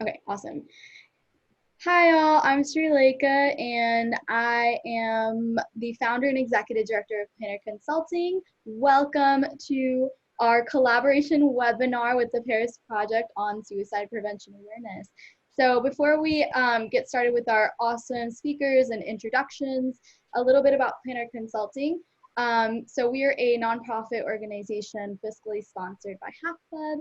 Okay, awesome. Hi all, I'm Srilekha and I am the founder and executive director of Planner Consulting. Welcome to our collaboration webinar with the Paris Project on suicide prevention awareness. So before we get started with our awesome speakers and introductions, a little bit about Planner Consulting. So we are a nonprofit organization fiscally sponsored by Half Club,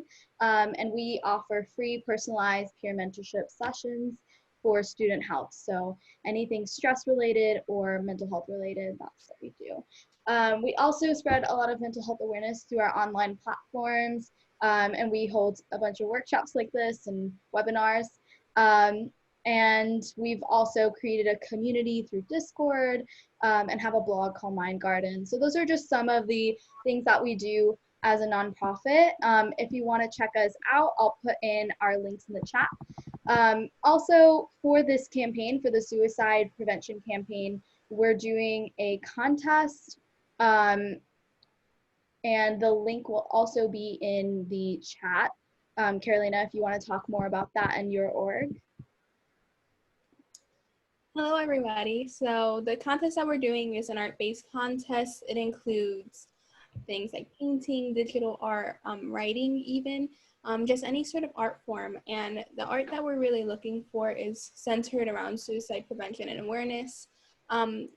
and we offer free personalized peer mentorship sessions for student health. So anything stress related or mental health related, that's what we do. We also spread a lot of mental health awareness through our online platforms, and we hold a bunch of workshops like this and webinars. And we've also created a community through Discord and have a blog called Mind Garden. So those are just some of the things that we do as a nonprofit. If you want to check us out, I'll put in our links in the chat. Also, for this campaign, for the suicide prevention campaign, we're doing a contest, and the link will also be in the chat. Carolina, if you want to talk more about that and your org. Hello, everybody. So the contest that we're doing is an art-based contest. It includes things like painting, digital art, writing even, just any sort of art form. And the art that we're really looking for is centered around suicide prevention and awareness.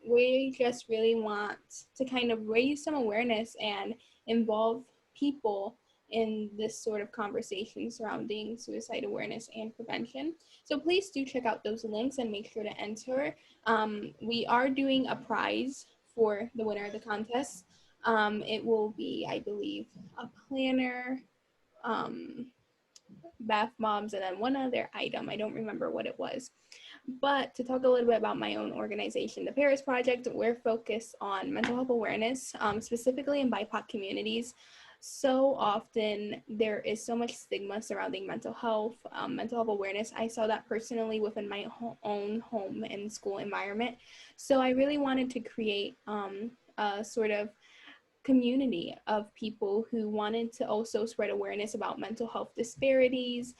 We just really want to kind of raise some awareness and involve people in this sort of conversation surrounding suicide awareness and prevention. So please do check out those links and make sure to enter. We are doing a prize for the winner of the contest. It will be, I believe, a planner, bath bombs, and then one other item. I don't remember what it was. But to talk a little bit about my own organization, the Paris Project, we're focused on mental health awareness, specifically in BIPOC communities. So often there is so much stigma surrounding mental health awareness. I saw that personally within my own home and school environment. So I really wanted to create a sort of community of people who wanted to also spread awareness about mental health disparities,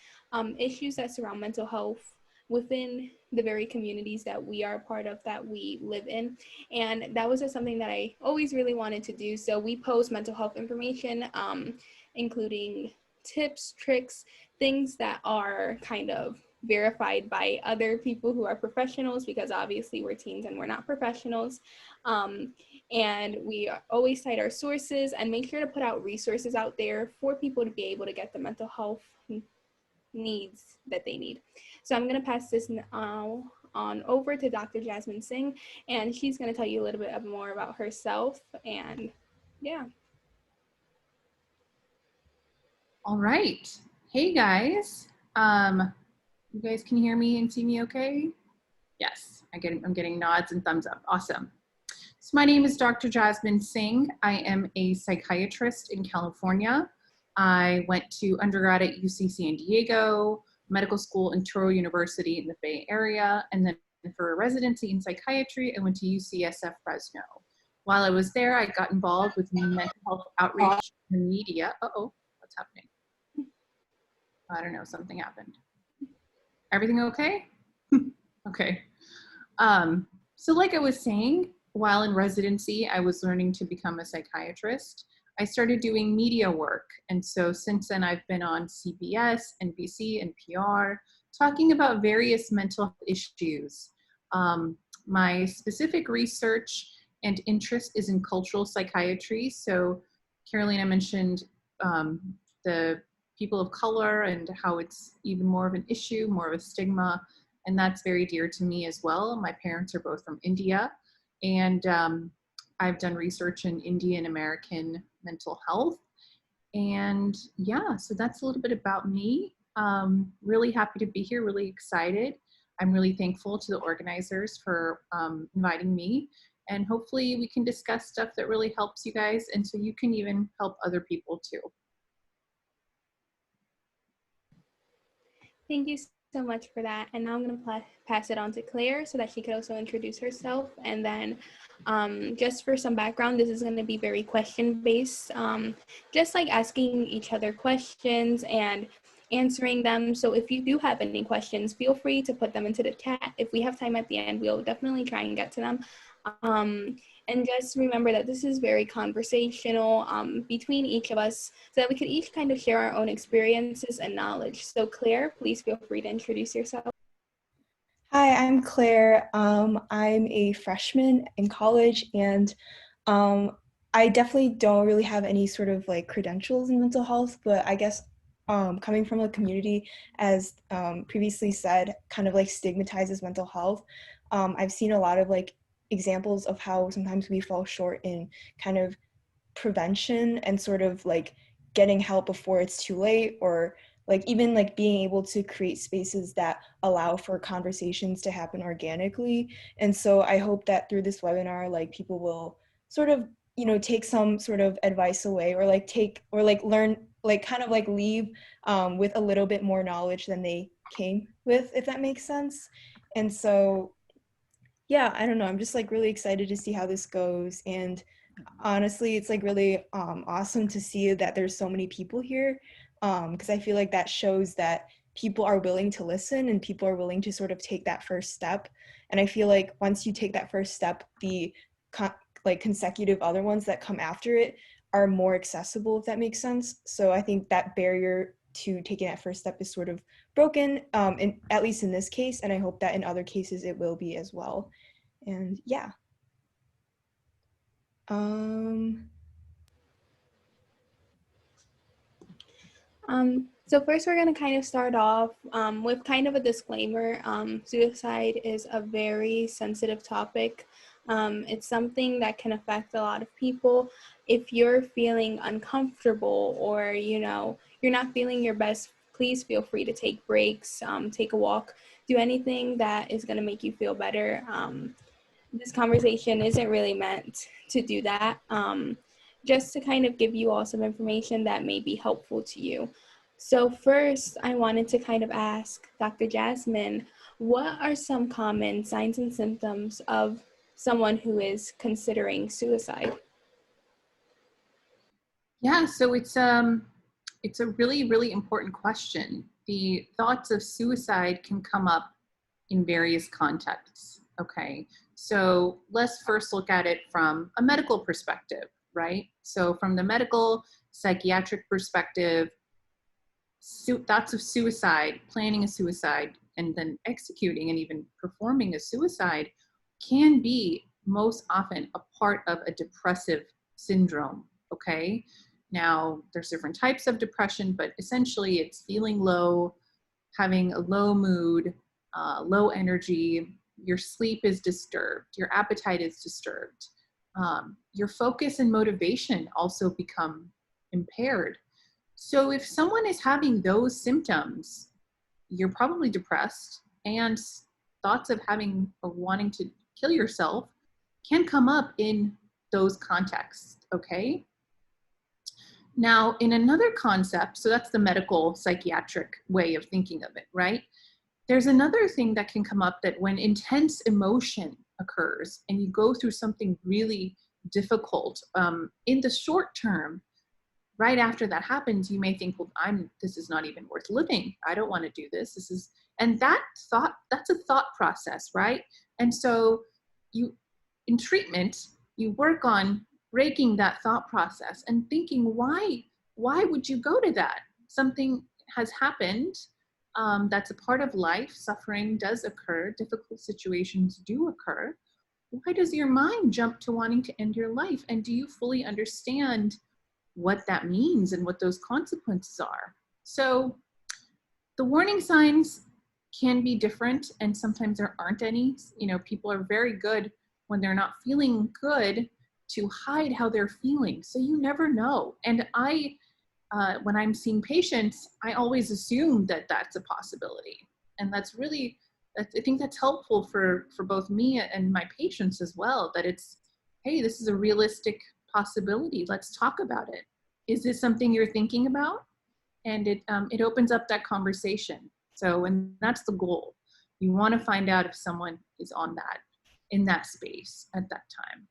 issues that surround mental health within the very communities that we are part of, that we live in. And that was just something that I always really wanted to do. So we post mental health information, including tips, tricks, things that are kind of verified by other people who are professionals, because obviously we're teens and we're not professionals. And we always cite our sources and make sure to put out resources out there for people to be able to get the mental health needs that they need. So I'm going to pass this now on over to Dr. Jasmine Singh, and she's going to tell you a little bit more about herself. And yeah. All right. Hey guys. You guys can hear me and see me okay? Yes, I'm getting nods and thumbs up. Awesome. So my name is Dr. Jasmine Singh. I am a psychiatrist in California. I went to undergrad at UC San Diego, medical school in Touro University in the Bay Area, and then for a residency in psychiatry, I went to UCSF Fresno. While I was there, I got involved with mental health outreach and media. Uh-oh, what's happening? I don't know, something happened. Everything okay? Okay. So like I was saying, while in residency, I was learning to become a psychiatrist. I started doing media work. And so since then, I've been on CBS, NBC, and PR, talking about various mental health issues. My specific research and interest is in cultural psychiatry. So Carolina mentioned the people of color and how it's even more of an issue, more of a stigma. And that's very dear to me as well. My parents are both from India, and I've done research in Indian American mental health. And yeah, so that's a little bit about me. Really happy to be here, really excited. I'm really thankful to the organizers for inviting me. And hopefully we can discuss stuff that really helps you guys, and so you can even help other people too. Thank you so much for that. And now I'm going to pass it on to Claire so that she could also introduce herself. And then just for some background, this is going to be very question-based, just like asking each other questions and answering them. So if you do have any questions, feel free to put them into the chat. If we have time at the end, we'll definitely try and get to them. And just remember that this is very conversational between each of us so that we could each kind of share our own experiences and knowledge. So Claire, please feel free to introduce yourself. Hi, I'm Claire. I'm a freshman in college, and I definitely don't really have any sort of like credentials in mental health, but I guess coming from a community, as previously said, kind of like stigmatizes mental health. I've seen a lot of like examples of how sometimes we fall short in kind of prevention and sort of like getting help before it's too late, or like even like being able to create spaces that allow for conversations to happen organically. And so I hope that through this webinar, like people will sort of, you know, take some sort of advice away, or like take, or like learn, like kind of like leave with a little bit more knowledge than they came with, if that makes sense. And so yeah, I don't know, I'm just like really excited to see how this goes. And honestly, it's like really awesome to see that there's so many people here, because I feel like that shows that people are willing to listen and people are willing to sort of take that first step. And I feel like once you take that first step, the like consecutive other ones that come after it are more accessible, if that makes sense. So I think that barrier to taking that first step is sort of broken, at least in this case, and I hope that in other cases it will be as well. And yeah. So first we're going to kind of start off with kind of a disclaimer. Suicide is a very sensitive topic. It's something that can affect a lot of people. If you're feeling uncomfortable or, you know, you're not feeling your best, please feel free to take breaks, take a walk, do anything that is going to make you feel better. This conversation isn't really meant to do that. Just to kind of give you all some information that may be helpful to you. So first, I wanted to kind of ask Dr. Jasmine, what are some common signs and symptoms of someone who is considering suicide? Yeah, so it's a really, really important question. The thoughts of suicide can come up in various contexts, okay? So let's first look at it from a medical perspective, right? So from the medical, psychiatric perspective, thoughts of suicide, planning a suicide, and then executing and even performing a suicide can be most often a part of a depressive syndrome, okay? Now, there's different types of depression, but essentially it's feeling low, having a low mood, low energy, your sleep is disturbed, your appetite is disturbed, your focus and motivation also become impaired. So if someone is having those symptoms, you're probably depressed, and thoughts of having or wanting to kill yourself can come up in those contexts, okay? Now, in another concept, so that's the medical psychiatric way of thinking of it, right? There's another thing that can come up, that when intense emotion occurs and you go through something really difficult, in the short term, right after that happens, you may think, well, this is not even worth living. I don't want to do this. And that's a thought process, right? And so in treatment, you work on breaking that thought process and thinking, why would you go to that? Something has happened. That's a part of life. Suffering does occur. Difficult situations do occur. Why does your mind jump to wanting to end your life? And do you fully understand what that means and what those consequences are? So the warning signs can be different, and sometimes there aren't any. You know, people are very good when they're not feeling good to hide how they're feeling. So you never know. And when I'm seeing patients, I always assume that that's a possibility. And I think that's helpful for both me and my patients as well, that it's, hey, this is a realistic possibility. Let's talk about it. Is this something you're thinking about? And it opens up that conversation. So, and that's the goal. You want to find out if someone is in that space at that time.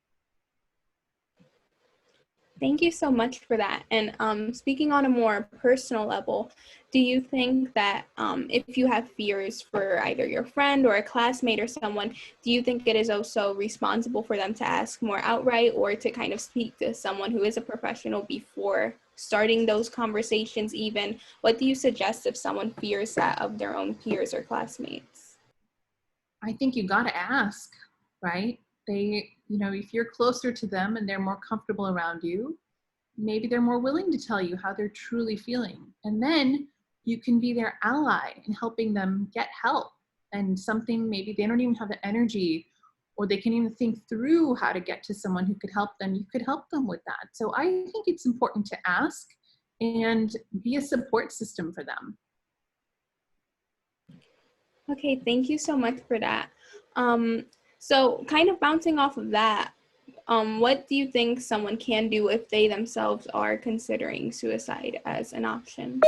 Thank you so much for that. And speaking on a more personal level, do you think that if you have fears for either your friend or a classmate or someone, do you think it is also responsible for them to ask more outright or to kind of speak to someone who is a professional before starting those conversations even? What do you suggest if someone fears that of their own peers or classmates? I think you got to ask, right? They, you know, if you're closer to them and they're more comfortable around you, maybe they're more willing to tell you how they're truly feeling. And then you can be their ally in helping them get help. And something maybe they don't even have the energy or they can even think through how to get to someone who could help them. You could help them with that. So I think it's important to ask and be a support system for them. Okay, thank you so much for that. So kind of bouncing off of that, what do you think someone can do if they themselves are considering suicide as an option?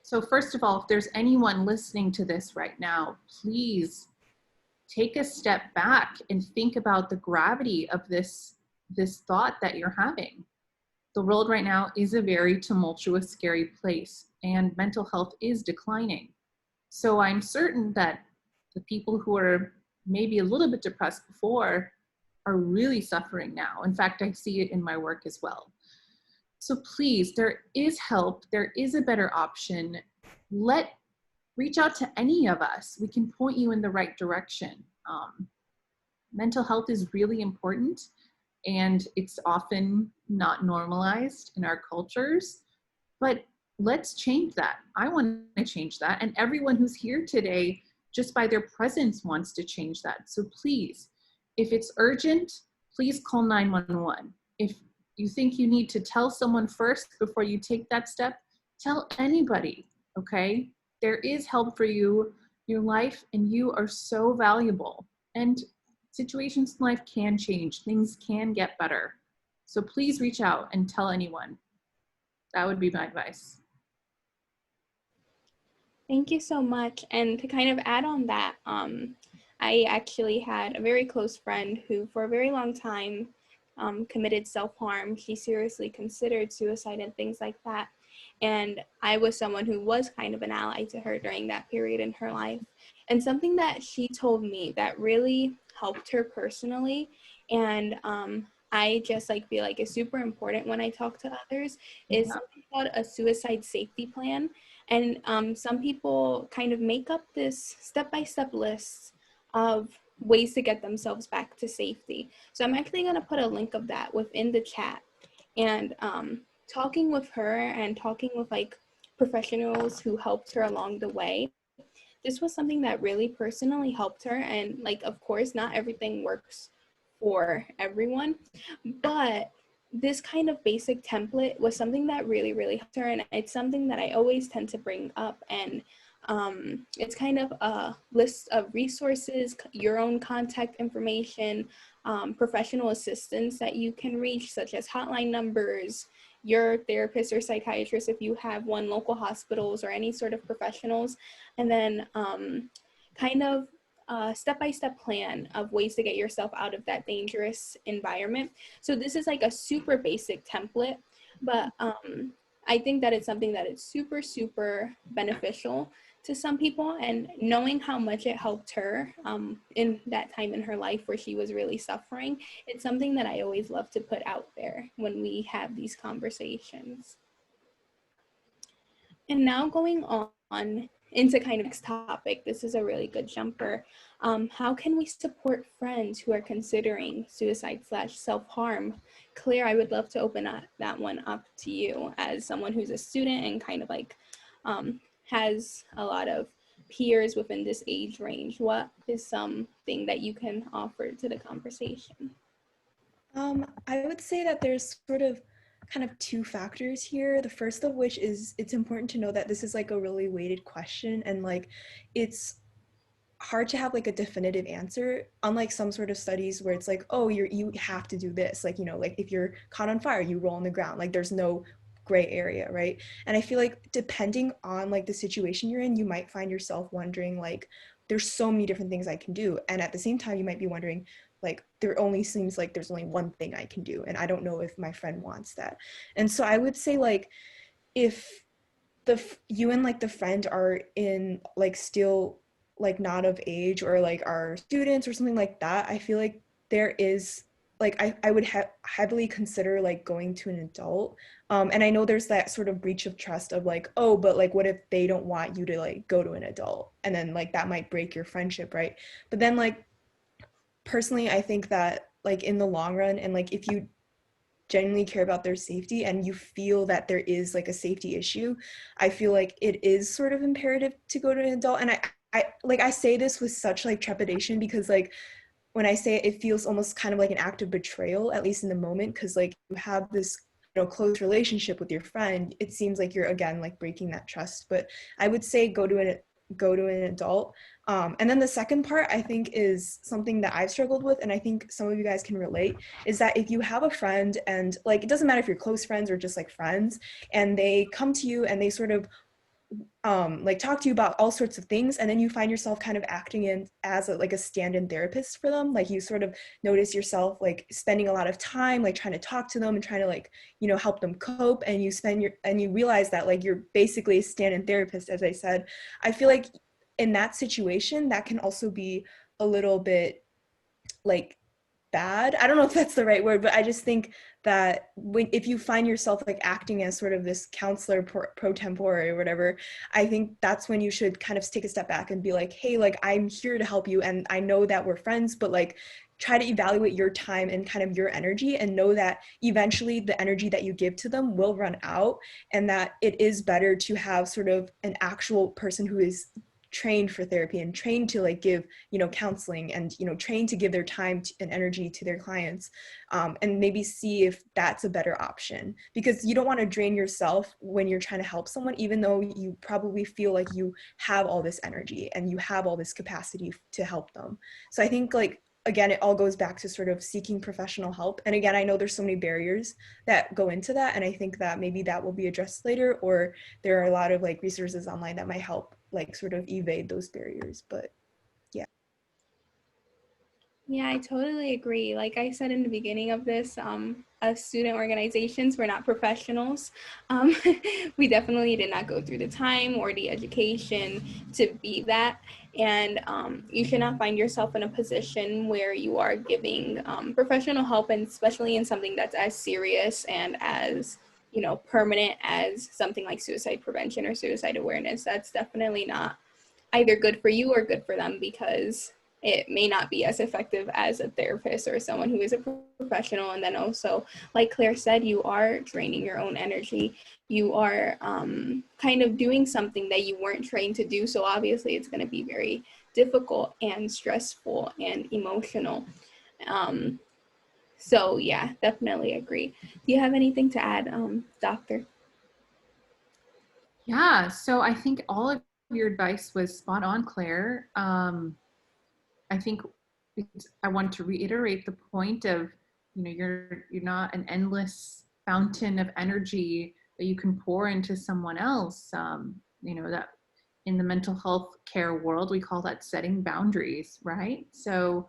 So first of all, if there's anyone listening to this right now, please take a step back and think about the gravity of this thought that you're having. The world right now is a very tumultuous, scary place, and mental health is declining. So I'm certain that the people who are maybe a little bit depressed before are really suffering now. In fact, I see it in my work as well. So please, there is help. There is a better option. Reach out to any of us. We can point you in the right direction. Mental health is really important, and it's often not normalized in our cultures, but let's change that. I want to change that, and everyone who's here today, just by their presence, wants to change that. So please, if it's urgent, please call 911. If you think you need to tell someone first before you take that step, tell anybody, okay? There is help for you, your life, and you are so valuable. And situations in life can change, things can get better. So please reach out and tell anyone. That would be my advice. Thank you so much. And to kind of add on that, I actually had a very close friend who for a very long time committed self-harm. She seriously considered suicide and things like that. And I was someone who was kind of an ally to her during that period in her life. And something that she told me that really helped her personally, and I just like feel like is super important when I talk to others, is something called a suicide safety plan. And some people kind of make up this step-by-step list of ways to get themselves back to safety. So I'm actually going to put a link of that within the chat. And talking with her and talking with like professionals who helped her along the way, this was something that really personally helped her. And like, of course, not everything works for everyone, but this kind of basic template was something that really, really helped her. And it's something that I always tend to bring up. And it's kind of a list of resources, your own contact information, professional assistance that you can reach, such as hotline numbers, your therapist or psychiatrist if you have one, local hospitals or any sort of professionals, and then kind of a step-by-step plan of ways to get yourself out of that dangerous environment. So this is like a super basic template, but I think that it's something that is super, super beneficial to some people, and knowing how much it helped her in that time in her life where she was really suffering, it's something that I always love to put out there when we have these conversations. And now going on into kind of next topic, this is a really good jumper. How can we support friends who are considering suicide / self-harm? Claire, I would love to open that one up to you as someone who's a student and kind of like has a lot of peers within this age range. What is something that you can offer to the conversation? I would say that there's sort of kind of two factors here. The first of which is it's important to know that this is like a really weighted question, and like it's hard to have like a definitive answer, unlike some sort of studies where it's like, oh, you have to do this, like, you know, like if you're caught on fire you roll on the ground, like there's no gray area, right? And I feel like depending on like the situation you're in, you might find yourself wondering like there's so many different things I can do, and at the same time you might be wondering, like there only seems like there's only one thing I can do, and I don't know if my friend wants that. And so I would say like if you and like the friend are in like still like not of age or like are students or something like that, I feel like there is like I would heavily consider like going to an adult. And I know there's that sort of breach of trust of like, oh, but like what if they don't want you to like go to an adult, and then like that might break your friendship, right? But then like personally I think that like in the long run, and like if you genuinely care about their safety and you feel that there is like a safety issue, I feel like it is sort of imperative to go to an adult. And I say this with such like trepidation because like when I say it, it feels almost kind of like an act of betrayal, at least in the moment, because like you have this close relationship with your friend. It seems like you're again like breaking that trust. But I would say go to an adult. And then the second part I think is something that I've struggled with, and I think some of you guys can relate, is that if you have a friend and like it doesn't matter if you're close friends or just like friends, and they come to you and they sort of like talk to you about all sorts of things, and then you find yourself kind of acting in as like a stand-in therapist for them. Like you sort of notice yourself like spending a lot of time like trying to talk to them and trying to like help them cope, and you realize that like you're basically a stand-in therapist, as I said. I feel like in that situation that can also be a little bit like bad. I don't know if that's the right word, but I just think that if you find yourself like acting as sort of this counselor pro tempore or whatever, I think that's when you should kind of take a step back and be like, hey, like I'm here to help you, and I know that we're friends, but like try to evaluate your time and kind of your energy, and know that eventually the energy that you give to them will run out, and that it is better to have sort of an actual person who is trained for therapy and trained to like give counseling, and trained to give their time and energy to their clients, and maybe see if that's a better option, because you don't want to drain yourself when you're trying to help someone, even though you probably feel like you have all this energy and you have all this capacity to help them. So I think like again it all goes back to sort of seeking professional help. And again, I know there's so many barriers that go into that, and I think that maybe that will be addressed later, or there are a lot of like resources online that might help like sort of evade those barriers. But yeah. Yeah, I totally agree. Like I said in the beginning of this, as student organizations, we're not professionals. Um, we definitely did not go through the time or the education to be that. And you should not find yourself in a position where you are giving professional help, and especially in something that's as serious and as permanent as something like suicide prevention or suicide awareness. That's definitely not either good for you or good for them, because it may not be as effective as a therapist or someone who is a professional. And then also, like Claire said, you are draining your own energy. You are kind of doing something that you weren't trained to do. So obviously it's going to be very difficult and stressful and emotional. So yeah, definitely agree. Do you have anything to add, Doctor? Yeah, so I think all of your advice was spot on, Claire. I think I want to reiterate the point of, you're not an endless fountain of energy that you can pour into someone else. That in the mental health care world, we call that setting boundaries, right? So,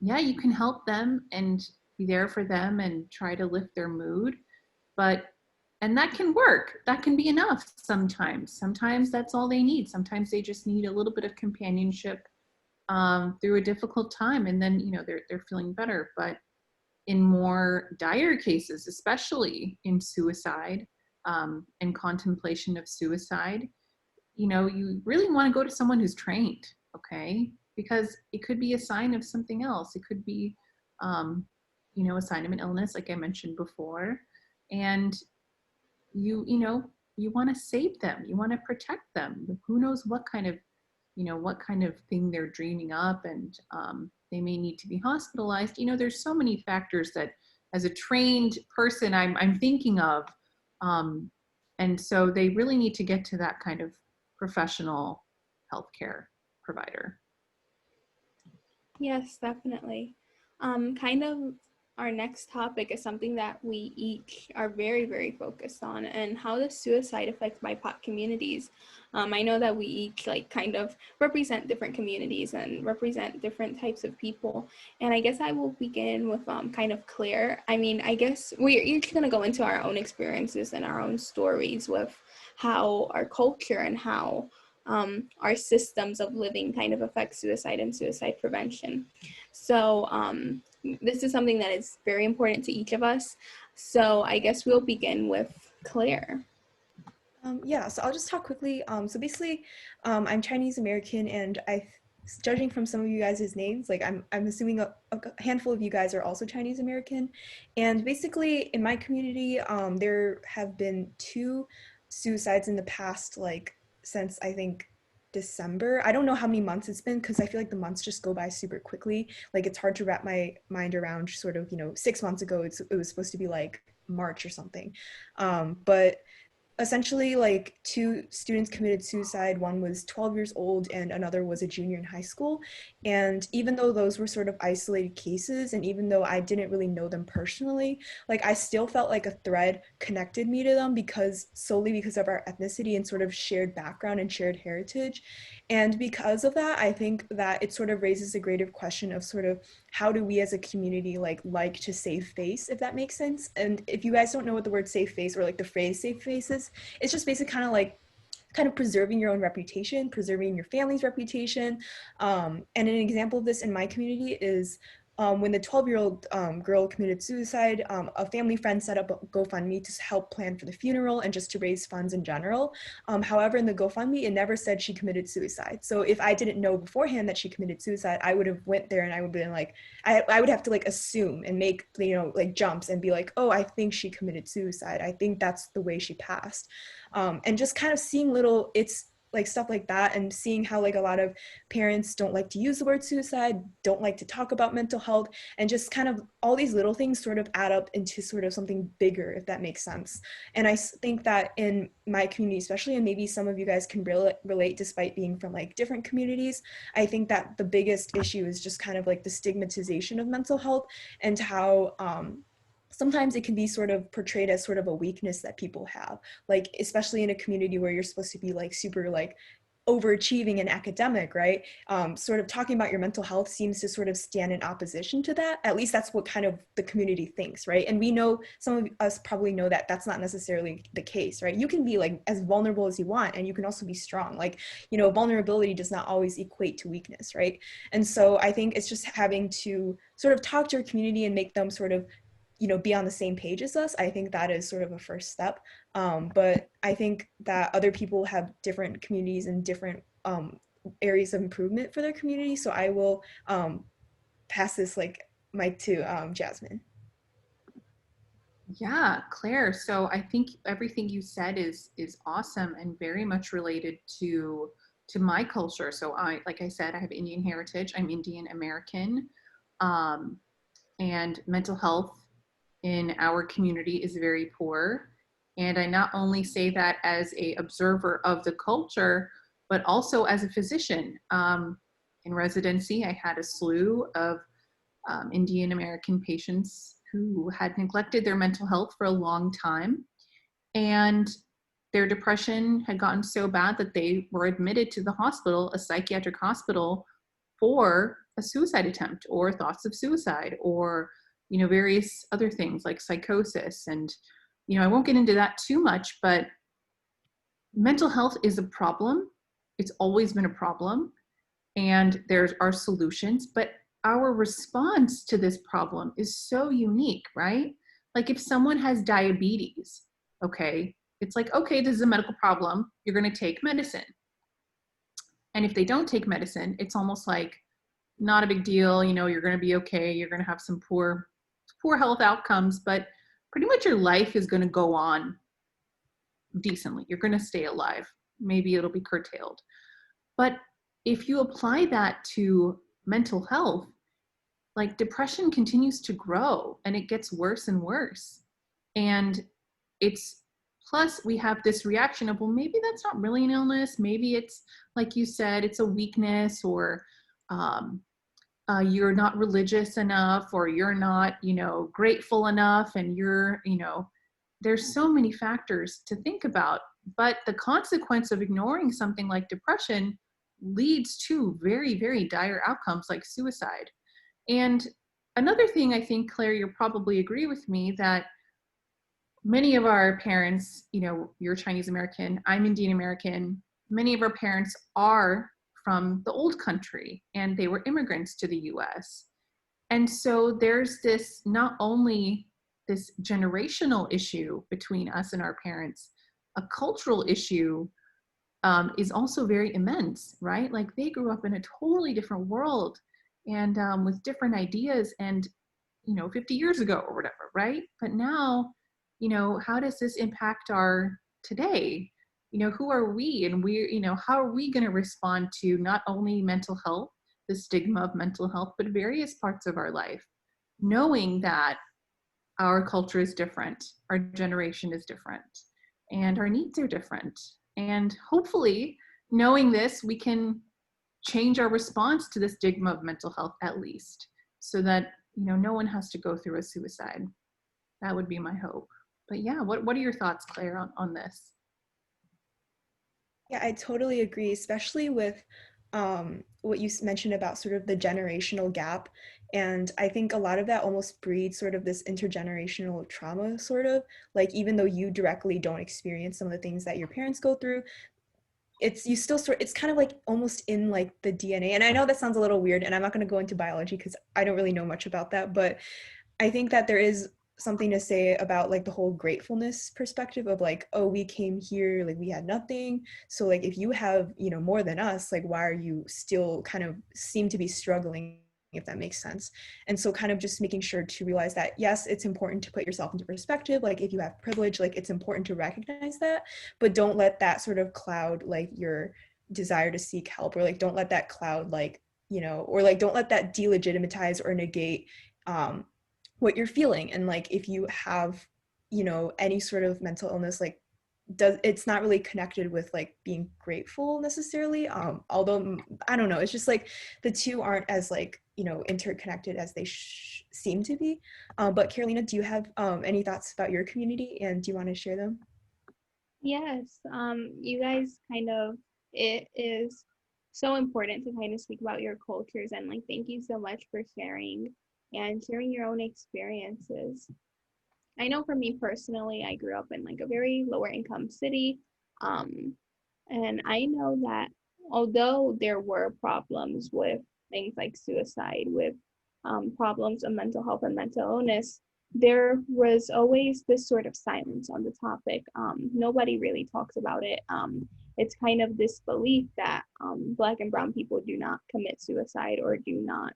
yeah, you can help them and be there for them and try to lift their mood, and that can work. That can be enough sometimes. Sometimes that's all they need. Sometimes they just need a little bit of companionship through a difficult time, and then they're feeling better. But in more dire cases, especially in suicide and contemplation of suicide, you really want to go to someone who's trained, okay? Because it could be a sign of something else. It could be, a sign of an illness, like I mentioned before, and you want to save them. You want to protect them. Who knows what kind of thing they're dreaming up, and they may need to be hospitalized. There's so many factors that as a trained person I'm thinking of, and so they really need to get to that kind of professional healthcare provider. Yes, definitely. Kind of our next topic is something that we each are very, very focused on, and how does suicide affect BIPOC communities? I know that we each like kind of represent different communities and represent different types of people. And I guess I will begin with kind of Claire. I mean, I guess we're each going to go into our own experiences and our own stories with how our culture and how our systems of living kind of affect suicide and suicide prevention. So this is something that is very important to each of us. So I guess we'll begin with Claire. Yeah, so I'll just talk quickly. So basically, I'm Chinese American, and judging from some of you guys' names, like I'm assuming a handful of you guys are also Chinese American. And basically, in my community, there have been 2 suicides in the past, like since I think December. I don't know how many months it's been because I feel like the months just go by super quickly. Like it's hard to wrap my mind around. Sort of, 6 months ago, it was supposed to be like March or something, but essentially like 2 students committed suicide. One was 12 years old and another was a junior in high school. And even though those were sort of isolated cases, and even though I didn't really know them personally, like I still felt like a thread connected me to them because solely because of our ethnicity and sort of shared background and shared heritage. And because of that, I think that it sort of raises a greater question of sort of how do we as a community like to save face, if that makes sense. And if you guys don't know what the word safe face or like the phrase safe face is, it's just basically kind of preserving your own reputation, preserving your family's reputation. And an example of this in my community is when the 12-year-old girl committed suicide, a family friend set up a GoFundMe to help plan for the funeral and just to raise funds in general. However, in the GoFundMe, it never said she committed suicide. So if I didn't know beforehand that she committed suicide, I would have went there and I would have been like, I would have to like assume and make, like jumps and be like, oh, I think she committed suicide. I think that's the way she passed. And just kind of seeing little, it's like stuff like that, and seeing how like a lot of parents don't like to use the word suicide, don't like to talk about mental health, and just kind of all these little things sort of add up into sort of something bigger, if that makes sense. And I think that in my community especially, and maybe some of you guys can relate despite being from like different communities, I think that the biggest issue is just kind of like the stigmatization of mental health, and how sometimes it can be sort of portrayed as sort of a weakness that people have, like especially in a community where you're supposed to be like super like overachieving and academic, right? Sort of talking about your mental health seems to sort of stand in opposition to that. At least that's what kind of the community thinks, right? And we know, some of us probably know that that's not necessarily the case, right? You can be like as vulnerable as you want, and you can also be strong. Like, vulnerability does not always equate to weakness, right? And so I think it's just having to sort of talk to your community and make them sort of be on the same page as us. I think that is sort of a first step. But I think that other people have different communities and different areas of improvement for their community. So I will pass this mic to Jasmine. Yeah, Claire. So I think everything you said is awesome and very much related to my culture. So like I said, I have Indian heritage. I'm Indian American, and mental health in our community is very poor. And I not only say that as a observer of the culture, but also as a physician. In residency, I had a slew of Indian American patients who had neglected their mental health for a long time. And their depression had gotten so bad that they were admitted to the hospital, a psychiatric hospital, for a suicide attempt or thoughts of suicide, or various other things like psychosis. And I won't get into that too much, but mental health is a problem. It's always been a problem, and there are solutions, but our response to this problem is so unique, right? Like if someone has diabetes, okay, it's like, okay, this is a medical problem, you're going to take medicine. And if they don't take medicine, it's almost like not a big deal, you're going to be okay, you're going to have some poor health outcomes, but pretty much your life is going to go on decently. You're going to stay alive. Maybe it'll be curtailed. But if you apply that to mental health, like depression continues to grow and it gets worse and worse. And plus we have this reaction of, well, maybe that's not really an illness. Maybe it's, like you said, it's a weakness, or you're not religious enough, or you're not, grateful enough, and there's so many factors to think about. But the consequence of ignoring something like depression leads to very, very dire outcomes like suicide. And another thing, I think, Claire, you'll probably agree with me that many of our parents, you're Chinese American, I'm Indian American, many of our parents are from the old country and they were immigrants to the US. And so there's this, not only this generational issue between us and our parents, a cultural issue is also very immense, right? Like they grew up in a totally different world and with different ideas and, 50 years ago or whatever, right? But now, how does this impact our today? Who are we? And how are we going to respond to not only mental health, the stigma of mental health, but various parts of our life, knowing that our culture is different, our generation is different, and our needs are different. And hopefully, knowing this, we can change our response to the stigma of mental health, at least, so that no one has to go through a suicide. That would be my hope. But yeah, what are your thoughts, Claire, on this? Yeah, I totally agree, especially with what you mentioned about sort of the generational gap. And I think a lot of that almost breeds sort of this intergenerational trauma, sort of like, even though you directly don't experience some of the things that your parents go through, it's kind of like almost in like the DNA. And I know that sounds a little weird, and I'm not going to go into biology because I don't really know much about that, but I think that there is something to say about like the whole gratefulness perspective of like, oh, we came here, like we had nothing. So like if you have, more than us, like why are you still kind of seem to be struggling, if that makes sense. And so kind of just making sure to realize that, yes, it's important to put yourself into perspective. Like if you have privilege, like it's important to recognize that, but don't let that sort of cloud like your desire to seek help, or like don't let that cloud like, or like don't let that delegitimize or negate what you're feeling. And like if you have any sort of mental illness, like it's not really connected with like being grateful necessarily, although I don't know, it's just like the two aren't as like interconnected as they seem to be. But Carolina, do you have any thoughts about your community, and do you want to share them? Yes, you guys it is so important to kind of speak about your cultures, and like thank you so much for sharing and sharing your own experiences. I know for me personally, I grew up in like a very lower income city. And I know that although there were problems with things like suicide, with problems of mental health and mental illness, there was always this sort of silence on the topic. Nobody really talks about it. It's kind of this belief that Black and Brown people do not commit suicide or do not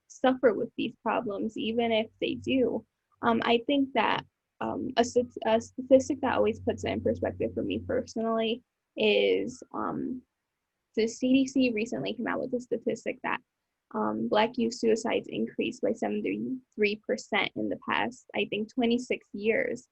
suffer with these problems, even if they do. I think that a statistic that always puts it in perspective for me personally is the CDC recently came out with a statistic that Black youth suicides increased by 73% in the past, I think, 26 years.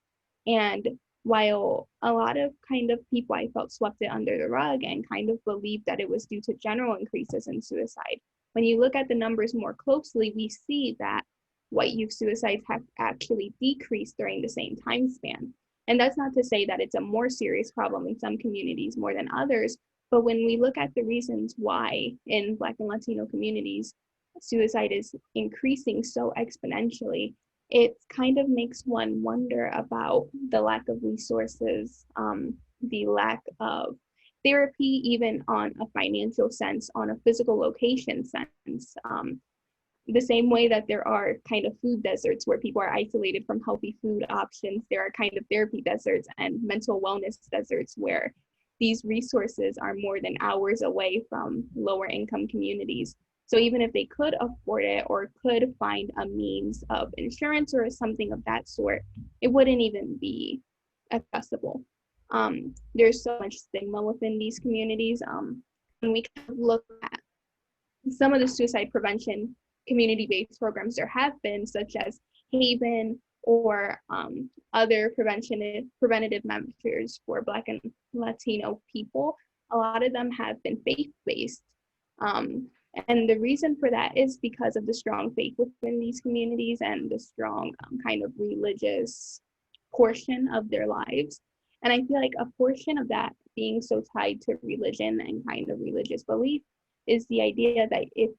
And while a lot of kind of people I felt swept it under the rug and kind of believed that it was due to general increases in suicide, when you look at the numbers more closely, we see that white youth suicides have actually decreased during the same time span. And that's not to say that it's a more serious problem in some communities more than others, but when we look at the reasons why in Black and Latino communities suicide is increasing so exponentially, it kind of makes one wonder about the lack of resources, the lack of therapy, even on a financial sense, on a physical location sense. The same way that there are kind of food deserts where people are isolated from healthy food options, there are kind of therapy deserts and mental wellness deserts where these resources are more than hours away from lower income communities. So even if they could afford it or could find a means of insurance or something of that sort, it wouldn't even be accessible. There's so much stigma within these communities. When we kind of look at some of the suicide prevention community-based programs there have been, such as Haven or other preventative measures for Black and Latino people, a lot of them have been faith-based. And the reason for that is because of the strong faith within these communities and the strong kind of religious portion of their lives. And I feel like a portion of that being so tied to religion and kind of religious belief is the idea that if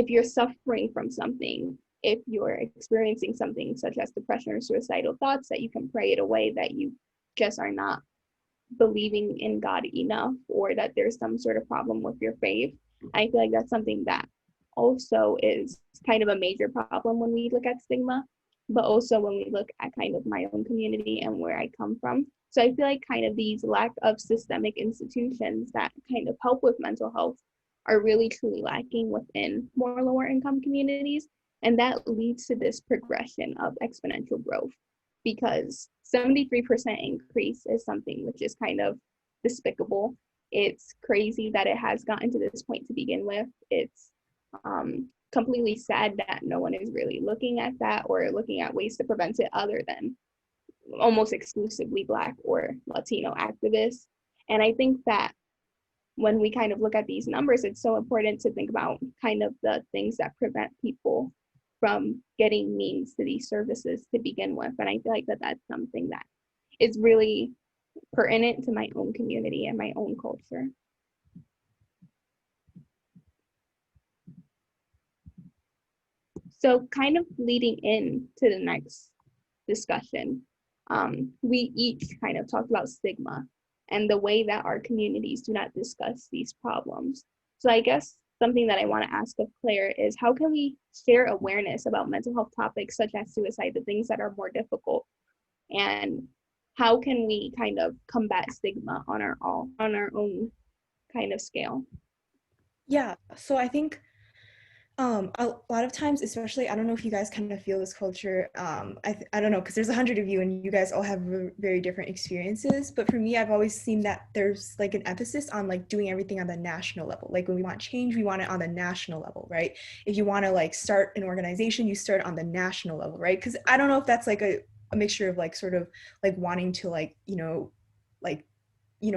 you're suffering from something, if you're experiencing something such as depression or suicidal thoughts, that you can pray it away, that you just are not believing in God enough, or that there's some sort of problem with your faith. I feel like that's something that also is kind of a major problem when we look at stigma, but also when we look at kind of my own community and where I come from. So I feel like kind of these lack of systemic institutions that kind of help with mental health are really truly lacking within more lower income communities. And that leads to this progression of exponential growth, because 73% increase is something which is kind of despicable. It's crazy that it has gotten to this point to begin with. It's completely sad that no one is really looking at that or looking at ways to prevent it other than almost exclusively Black or Latino activists. And I think that when we kind of look at these numbers, it's so important to think about kind of the things that prevent people from getting means to these services to begin with. And I feel like that's something that is really pertinent to my own community and my own culture. So kind of leading in to the next discussion, we each kind of talked about stigma and the way that our communities do not discuss these problems. So I guess something that I want to ask of Claire is, how can we share awareness about mental health topics such as suicide, the things that are more difficult, and how can we kind of combat stigma on our own kind of scale? Yeah, so I think a lot of times, especially, I don't know if you guys kind of feel this culture. I don't know, because there's 100 of you and you guys all have very different experiences. But for me, I've always seen that there's like an emphasis on like doing everything on the national level. Like when we want change, we want it on the national level, right? If you want to like start an organization, you start on the national level, right? Because I don't know if that's like a mixture of like sort of like wanting to like, like,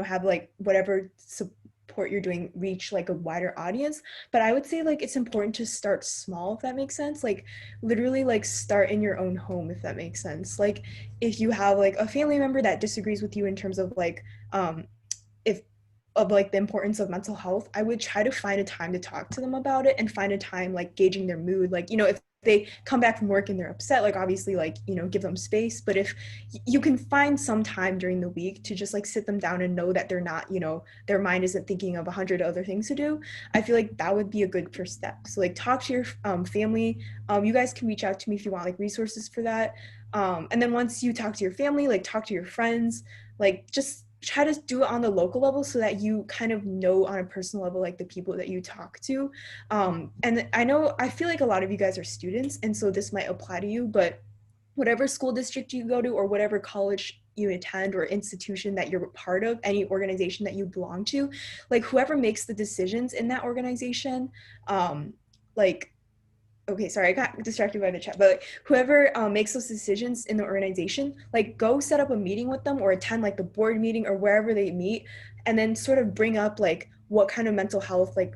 have like whatever support you're doing reach like a wider audience. But I would say like it's important to start small, if that makes sense. Like literally like start in your own home, if that makes sense. Like if you have like a family member that disagrees with you in terms of like if of like the importance of mental health, I would try to find a time to talk to them about it, and find a time like gauging their mood. Like, if they come back from work and they're upset, like obviously like, give them space. But if you can find some time during the week to just like sit them down and know that they're not, their mind isn't thinking of 100 other things to do, I feel like that would be a good first step. So like talk to your family. You guys can reach out to me if you want like resources for that. And then once you talk to your family, like talk to your friends, like just try to do it on the local level so that you kind of know on a personal level like the people that you talk to. And I feel like a lot of you guys are students, and so this might apply to you, but whatever school district you go to or whatever college you attend or institution that you're part of, any organization that you belong to, like whoever makes the decisions in that organization, like okay, sorry, I got distracted by the chat, but like, whoever makes those decisions in the organization, like go set up a meeting with them or attend like the board meeting or wherever they meet, and then sort of bring up like what kind of mental health like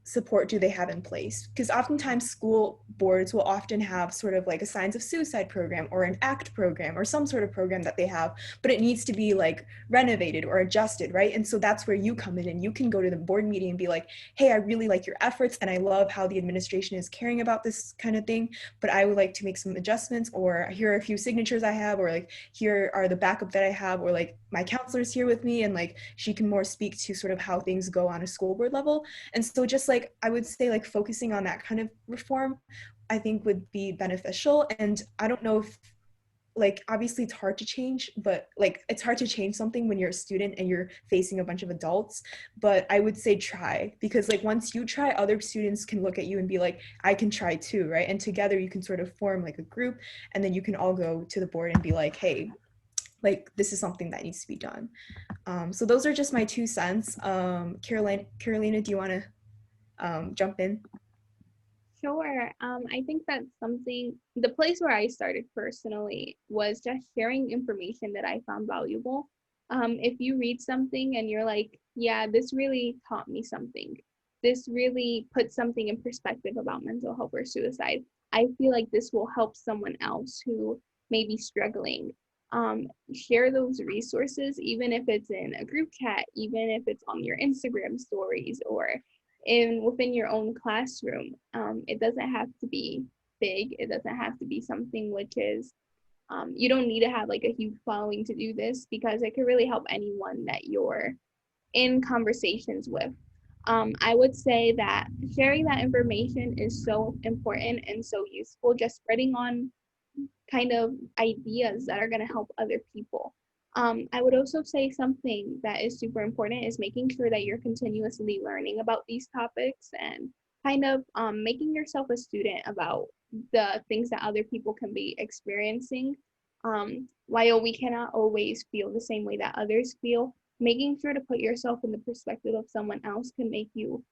support do they have in place? Because oftentimes school boards will often have sort of like a signs of suicide program or an ACT program or some sort of program that they have, but it needs to be like renovated or adjusted, right? And so that's where you come in, and you can go to the board meeting and be like, hey, I really like your efforts and I love how the administration is caring about this kind of thing, but I would like to make some adjustments, or here are a few signatures I have, or like here are the backup that I have, or like my counselor's here with me and like she can more speak to sort of how things go on a school board level. And so just like I would say like focusing on that kind of reform I think would be beneficial. And I don't know if like obviously it's hard to change, but like it's hard to change something when you're a student and you're facing a bunch of adults, but I would say try, because like once you try, other students can look at you and be like, I can try too, right? And together you can sort of form like a group, and then you can all go to the board and be like, hey, like this is something that needs to be done. So those are just my 2 cents. Carolina, do you want to jump in? Sure. I think that's something, the place where I started personally was just sharing information that I found valuable. If you read something and you're like, yeah, this really taught me something, this really puts something in perspective about mental health or suicide, I feel like this will help someone else who may be struggling. Share those resources, even if it's in a group chat, even if it's on your Instagram stories or within your own classroom. It doesn't have to be big. It doesn't have to be something which is, you don't need to have like a huge following to do this, because it can really help anyone that you're in conversations with. I would say that sharing that information is so important and so useful, just spreading on kind of ideas that are going to help other people. I would also say something that is super important is making sure that you're continuously learning about these topics and kind of making yourself a student about the things that other people can be experiencing. While we cannot always feel the same way that others feel, making sure to put yourself in the perspective of someone else can make you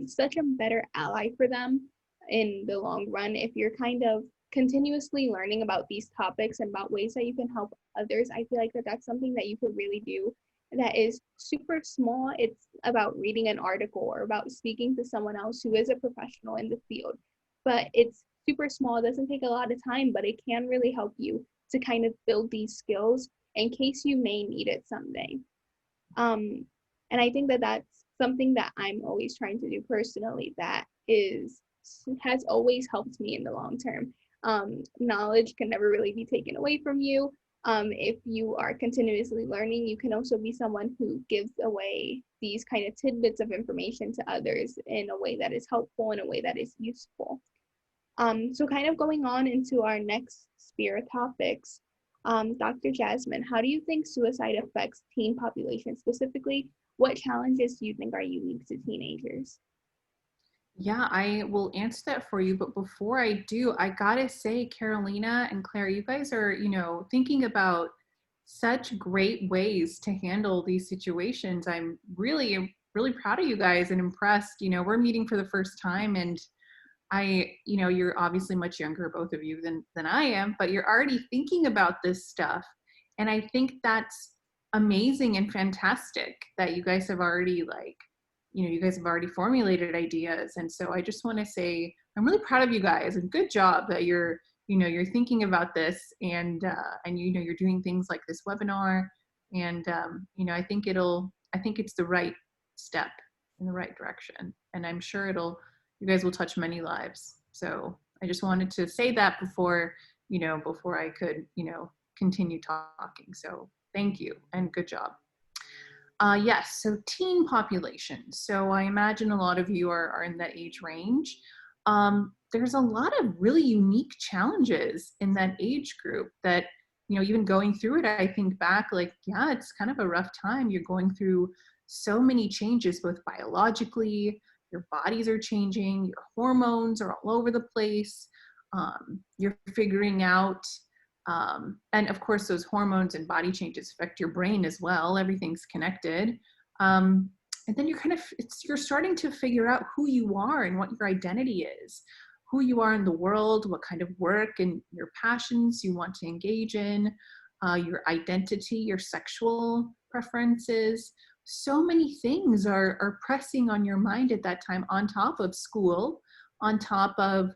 such a better ally for them in the long run. If you're kind of continuously learning about these topics and about ways that you can help others, I feel like that's something that you could really do that is super small. It's about reading an article or about speaking to someone else who is a professional in the field, but it's super small. It doesn't take a lot of time, but it can really help you to kind of build these skills in case you may need it someday. And I think that that's something that I'm always trying to do personally that has always helped me in the long term. Knowledge can never really be taken away from you. If you are continuously learning, you can also be someone who gives away these kind of tidbits of information to others in a way that is helpful, in a way that is useful. So kind of going on into our next sphere of topics, Dr. Jasmine, how do you think suicide affects teen population specifically? What challenges do you think are unique to teenagers? Yeah, I will answer that for you. But before I do, I gotta say, Carolina and Claire, you guys are, thinking about such great ways to handle these situations. I'm really, really proud of you guys and impressed. We're meeting for the first time, and you're obviously much younger, both of you, than I am, but you're already thinking about this stuff. And I think that's amazing and fantastic that you guys have already you guys have already formulated ideas. And so I just want to say, I'm really proud of you guys and good job that you're thinking about this and you're doing things like this webinar. And, I think it's the right step in the right direction. And I'm sure you guys will touch many lives. So I just wanted to say that before I could, continue talking. So thank you and good job. Yes, so teen population. So I imagine a lot of you are in that age range. There's a lot of really unique challenges in that age group that, even going through it, I think back it's kind of a rough time. You're going through so many changes, both biologically, your bodies are changing, your hormones are all over the place. You're figuring out, and of course, those hormones and body changes affect your brain as well. Everything's connected. And then you're starting to figure out who you are and what your identity is, who you are in the world, what kind of work and your passions you want to engage in, your identity, your sexual preferences. So many things are pressing on your mind at that time, on top of school, on top of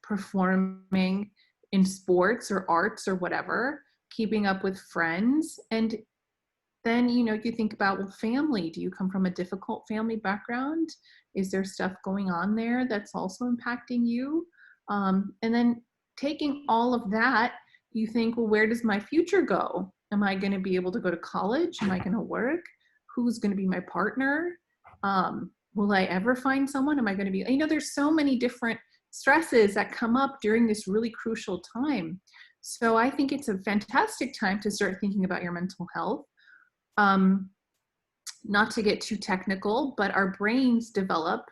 performing in sports or arts or whatever, keeping up with friends. And then, you think about, well, family. Do you come from a difficult family background? Is there stuff going on there that's also impacting you? And then taking all of that, you think, well, where does my future go? Am I going to be able to go to college? Am I going to work? Who's going to be my partner? Will I ever find someone? Am I going to be, there's so many different stresses that come up during this really crucial time. So I think it's a fantastic time to start thinking about your mental health. Not to get too technical, but our brains develop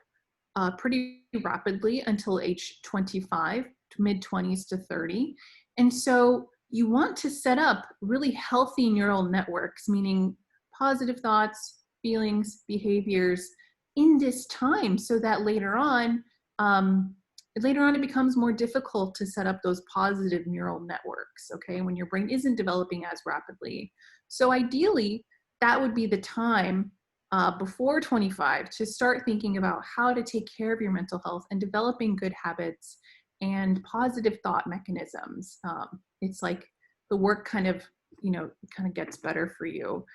pretty rapidly until age 25, mid-20s to 30. And so you want to set up really healthy neural networks, meaning positive thoughts, feelings, behaviors in this time, so that later on it becomes more difficult to set up those positive neural networks, okay, when your brain isn't developing as rapidly. So ideally, that would be the time before 25 to start thinking about how to take care of your mental health and developing good habits and positive thought mechanisms. It's like the work kind of gets better for you.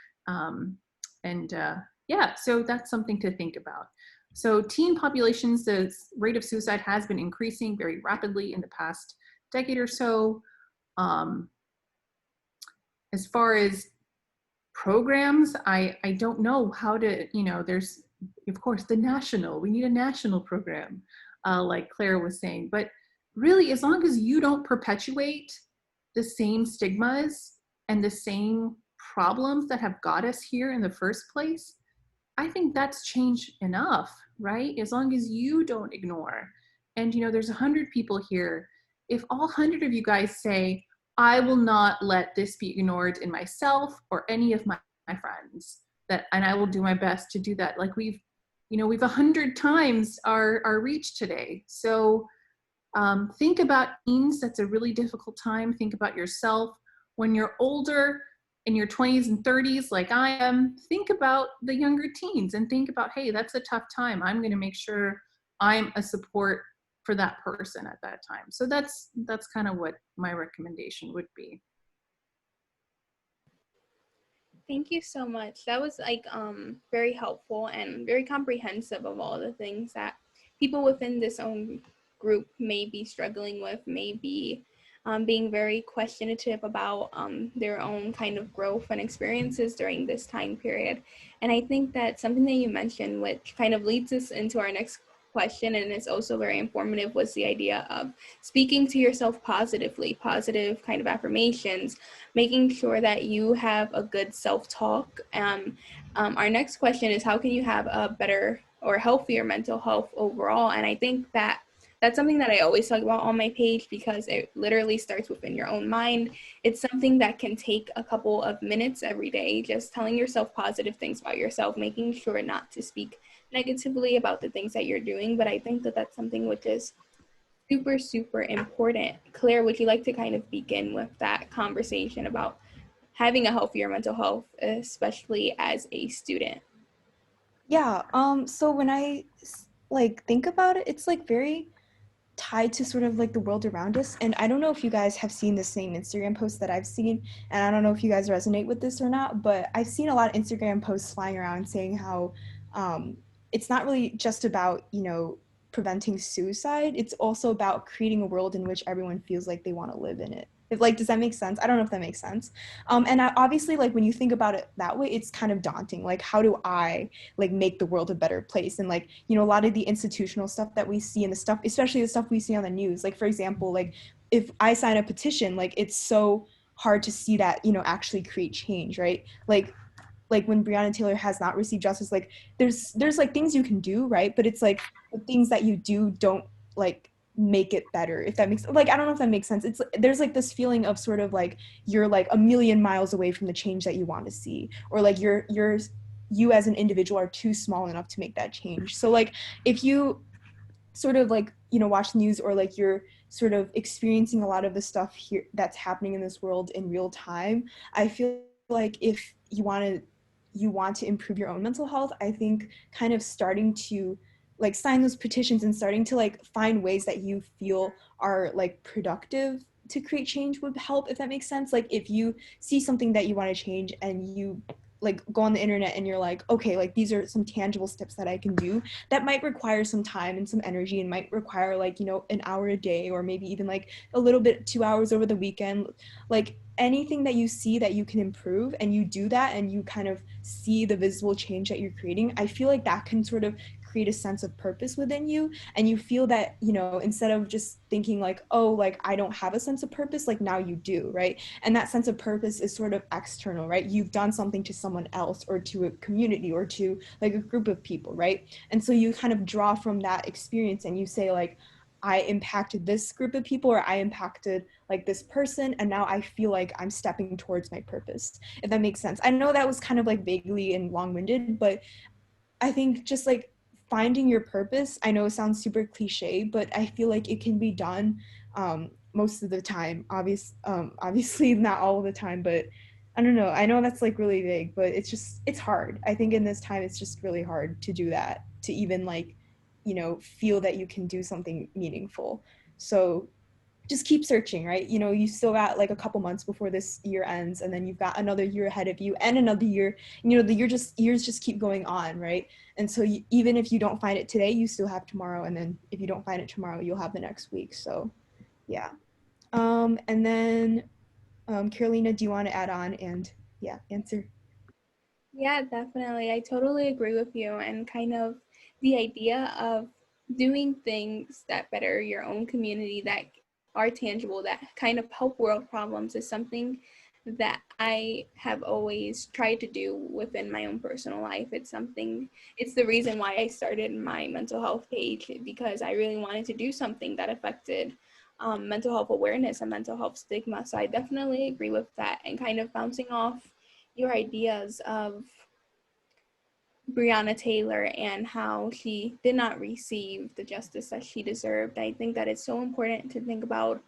Yeah, so that's something to think about. So teen populations, the rate of suicide has been increasing very rapidly in the past decade or so. As far as programs, I don't know how to, there's, of course, we need a national program, like Claire was saying, but really, as long as you don't perpetuate the same stigmas and the same problems that have got us here in the first place, I think that's change enough, right? As long as you don't ignore. And, there's 100 people here. If all 100 of you guys say, I will not let this be ignored in myself or any of my friends, and I will do my best to do that. Like we've 100 times our reach today. So think about teens. That's a really difficult time. Think about yourself. When you're older, in your 20s and 30s, like I am, think about the younger teens and think about, hey, that's a tough time. I'm going to make sure I'm a support for that person at that time. So that's kind of what my recommendation would be. Thank you so much. That was very helpful and very comprehensive of all the things that people within this own group may be struggling with, may be being very questionative about their own kind of growth and experiences during this time period. And I think that something that you mentioned, which kind of leads us into our next question, and it's also very informative, was the idea of speaking to yourself positively, positive kind of affirmations, making sure that you have a good self-talk. Our next question is, how can you have a better or healthier mental health overall? And I think that that's something that I always talk about on my page, because it literally starts within your own mind. It's something that can take a couple of minutes every day, just telling yourself positive things about yourself, making sure not to speak negatively about the things that you're doing. But I think that that's something which is super, super important. Claire, would you like to kind of begin with that conversation about having a healthier mental health, especially as a student? Yeah, so when I think about it, it's like very tied to sort of like the world around us. And I don't know if you guys have seen the same Instagram posts that I've seen, and I don't know if you guys resonate with this or not, but I've seen a lot of Instagram posts flying around saying how it's not really just about, preventing suicide. It's also about creating a world in which everyone feels like they want to live in it. Does that make sense? I don't know if that makes sense. And obviously, like, when you think about it that way, it's kind of daunting. Like, how do I make the world a better place? And a lot of the institutional stuff that we see, and the stuff, especially the stuff we see on the news, like, for example, like, if I sign a petition, like, it's so hard to see that, actually create change, right? Like when Breonna Taylor has not received justice, like there's like things you can do, right? But it's like the things that you do don't like make it better, if that makes, like, I don't know if that makes sense. It's, there's like this feeling of sort of like you're like a million miles away from the change that you want to see, or like you as an individual are too small enough to make that change. So like if you sort of like, watch the news, or like you're sort of experiencing a lot of the stuff here that's happening in this world in real time, I feel like if you want to improve your own mental health, I think kind of starting to like sign those petitions and starting to like find ways that you feel are like productive to create change would help, if that makes sense. Like if you see something that you want to change and you like go on the internet and you're like, okay, like these are some tangible steps that I can do, that might require some time and some energy, and might require like, an hour a day, or maybe even like a little bit, 2 hours over the weekend. Like anything that you see that you can improve, and you do that, and you kind of see the visible change that you're creating, I feel like that can sort of create a sense of purpose within you. And you feel that, instead of just thinking like, oh, like I don't have a sense of purpose, like now you do, right? And that sense of purpose is sort of external, right? You've done something to someone else, or to a community, or to like a group of people, right? And so you kind of draw from that experience, and you say like, I impacted this group of people, or I impacted like this person, and now I feel like I'm stepping towards my purpose, if that makes sense. I know that was kind of like vaguely and long-winded, but I think just like finding your purpose, I know it sounds super cliche, but I feel like it can be done most of the time. Obviously not all of the time, but I don't know. I know that's like really big, but it's hard. I think in this time, it's just really hard to do that, to even like, feel that you can do something meaningful. So just keep searching, right? You still got like a couple months before this year ends, and then you've got another year ahead of you and another year. The years just keep going on, right? And so even if you don't find it today, you still have tomorrow, and then if you don't find it tomorrow, you'll have the next week. So yeah. And then Carolina, do you want to add on and answer? Yeah, definitely. I totally agree with you. And kind of the idea of doing things that better your own community, that are tangible, that kind of help world problems, is something that I have always tried to do within my own personal life. It's the reason why I started my mental health page, because I really wanted to do something that affected mental health awareness and mental health stigma. So I definitely agree with that. And kind of bouncing off your ideas of Breonna Taylor and how she did not receive the justice that she deserved. I think that it's so important to think about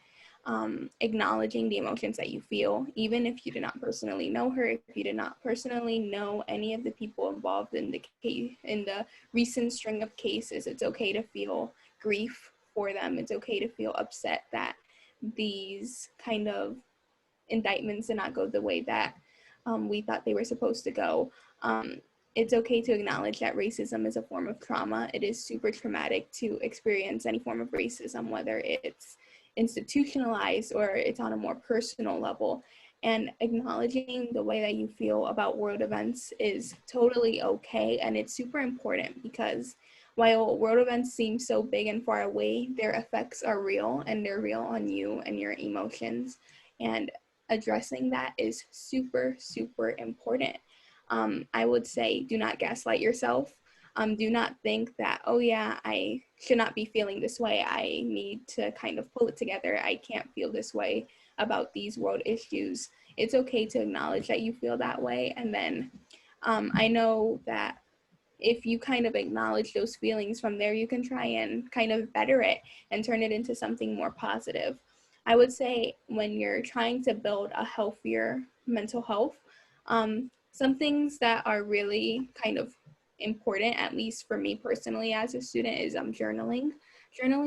acknowledging the emotions that you feel, even if you did not personally know her, if you did not personally know any of the people involved in the case, in the recent string of cases. It's okay to feel grief for them. It's okay to feel upset that these kind of indictments did not go the way that we thought they were supposed to go. It's okay to acknowledge that racism is a form of trauma. It is super traumatic to experience any form of racism, whether it's institutionalized or it's on a more personal level. And acknowledging the way that you feel about world events is totally okay. And it's super important because while world events seem so big and far away, their effects are real, and they're real on you and your emotions. And addressing that is super, super important. I would say do not gaslight yourself. Do not think that, oh yeah, I should not be feeling this way. I need to kind of pull it together. I can't feel this way about these world issues. It's okay to acknowledge that you feel that way. And then I know that if you kind of acknowledge those feelings, from there you can try and kind of better it and turn it into something more positive. I would say when you're trying to build a healthier mental health, some things that are really kind of important, at least for me personally as a student, is journaling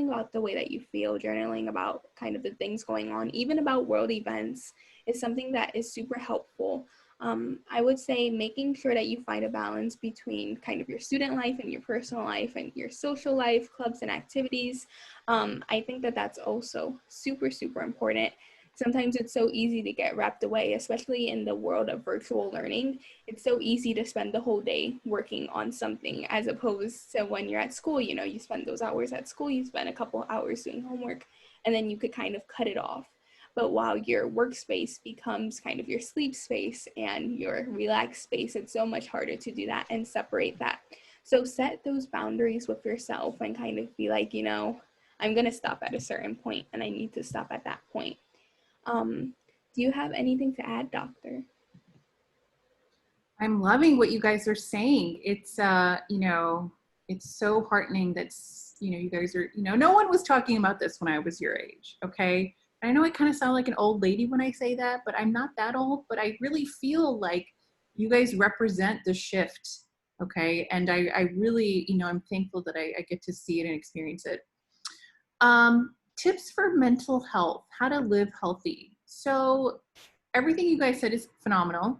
about the way that you feel, journaling about kind of the things going on, even about world events, is something that is super helpful. I would say making sure that you find a balance between kind of your student life and your personal life and your social life, clubs and activities. I think that that's also super, super important. Sometimes it's so easy to get wrapped away, especially in the world of virtual learning. It's so easy to spend the whole day working on something, as opposed to when you're at school, you spend those hours at school, you spend a couple hours doing homework, and then you could kind of cut it off. But while your workspace becomes kind of your sleep space and your relaxed space, it's so much harder to do that and separate that. So set those boundaries with yourself and kind of be like, I'm going to stop at a certain point and I need to stop at that point. Do you have anything to add, Doctor? I'm loving what you guys are saying. It's, it's so heartening that, you guys are, no one was talking about this when I was your age, okay? I know I kind of sound like an old lady when I say that, but I'm not that old, but I really feel like you guys represent the shift, okay? And I really, I'm thankful that I get to see it and experience it. Tips for mental health, how to live healthy. So everything you guys said is phenomenal.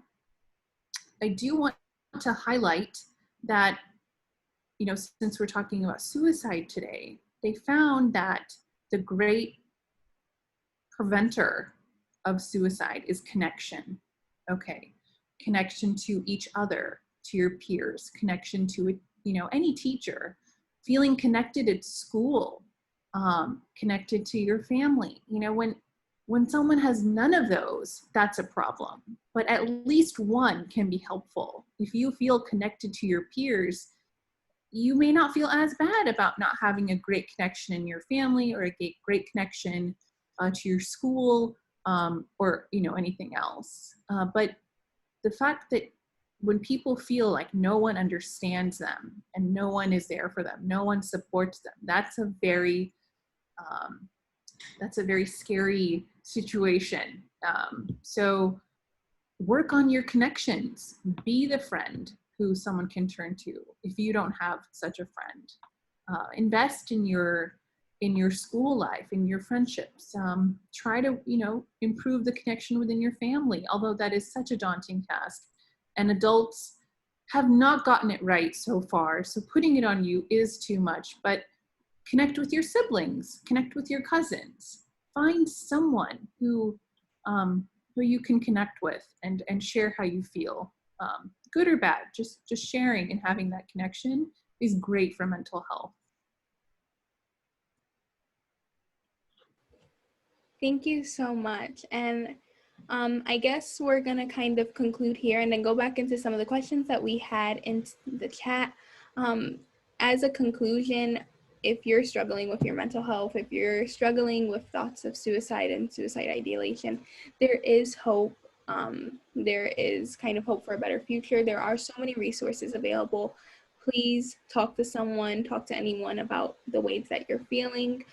I do want to highlight that, since we're talking about suicide today, they found that the great preventer of suicide is connection. Okay, connection to each other, to your peers, connection to, any teacher, feeling connected at school, connected to your family. When someone has none of those, that's a problem. But at least one can be helpful. If you feel connected to your peers, you may not feel as bad about not having a great connection in your family or a great connection to your school or anything else. But the fact that when people feel like no one understands them and no one is there for them, no one supports them, that's a very scary situation. So work on your connections. Be the friend who someone can turn to if you don't have such a friend. Invest in your school life, in your friendships. Try to, improve the connection within your family, although that is such a daunting task. And adults have not gotten it right so far, so putting it on you is too much. But connect with your siblings, connect with your cousins, find someone who you can connect with and share how you feel, good or bad. Just sharing and having that connection is great for mental health. Thank you so much. And I guess we're going to kind of conclude here and then go back into some of the questions that we had in the chat. As a conclusion, if you're struggling with your mental health, if you're struggling with thoughts of suicide and suicide ideation, there is hope. There is kind of hope for a better future. There are so many resources available. Please talk to someone, talk to anyone about the ways that you're feeling.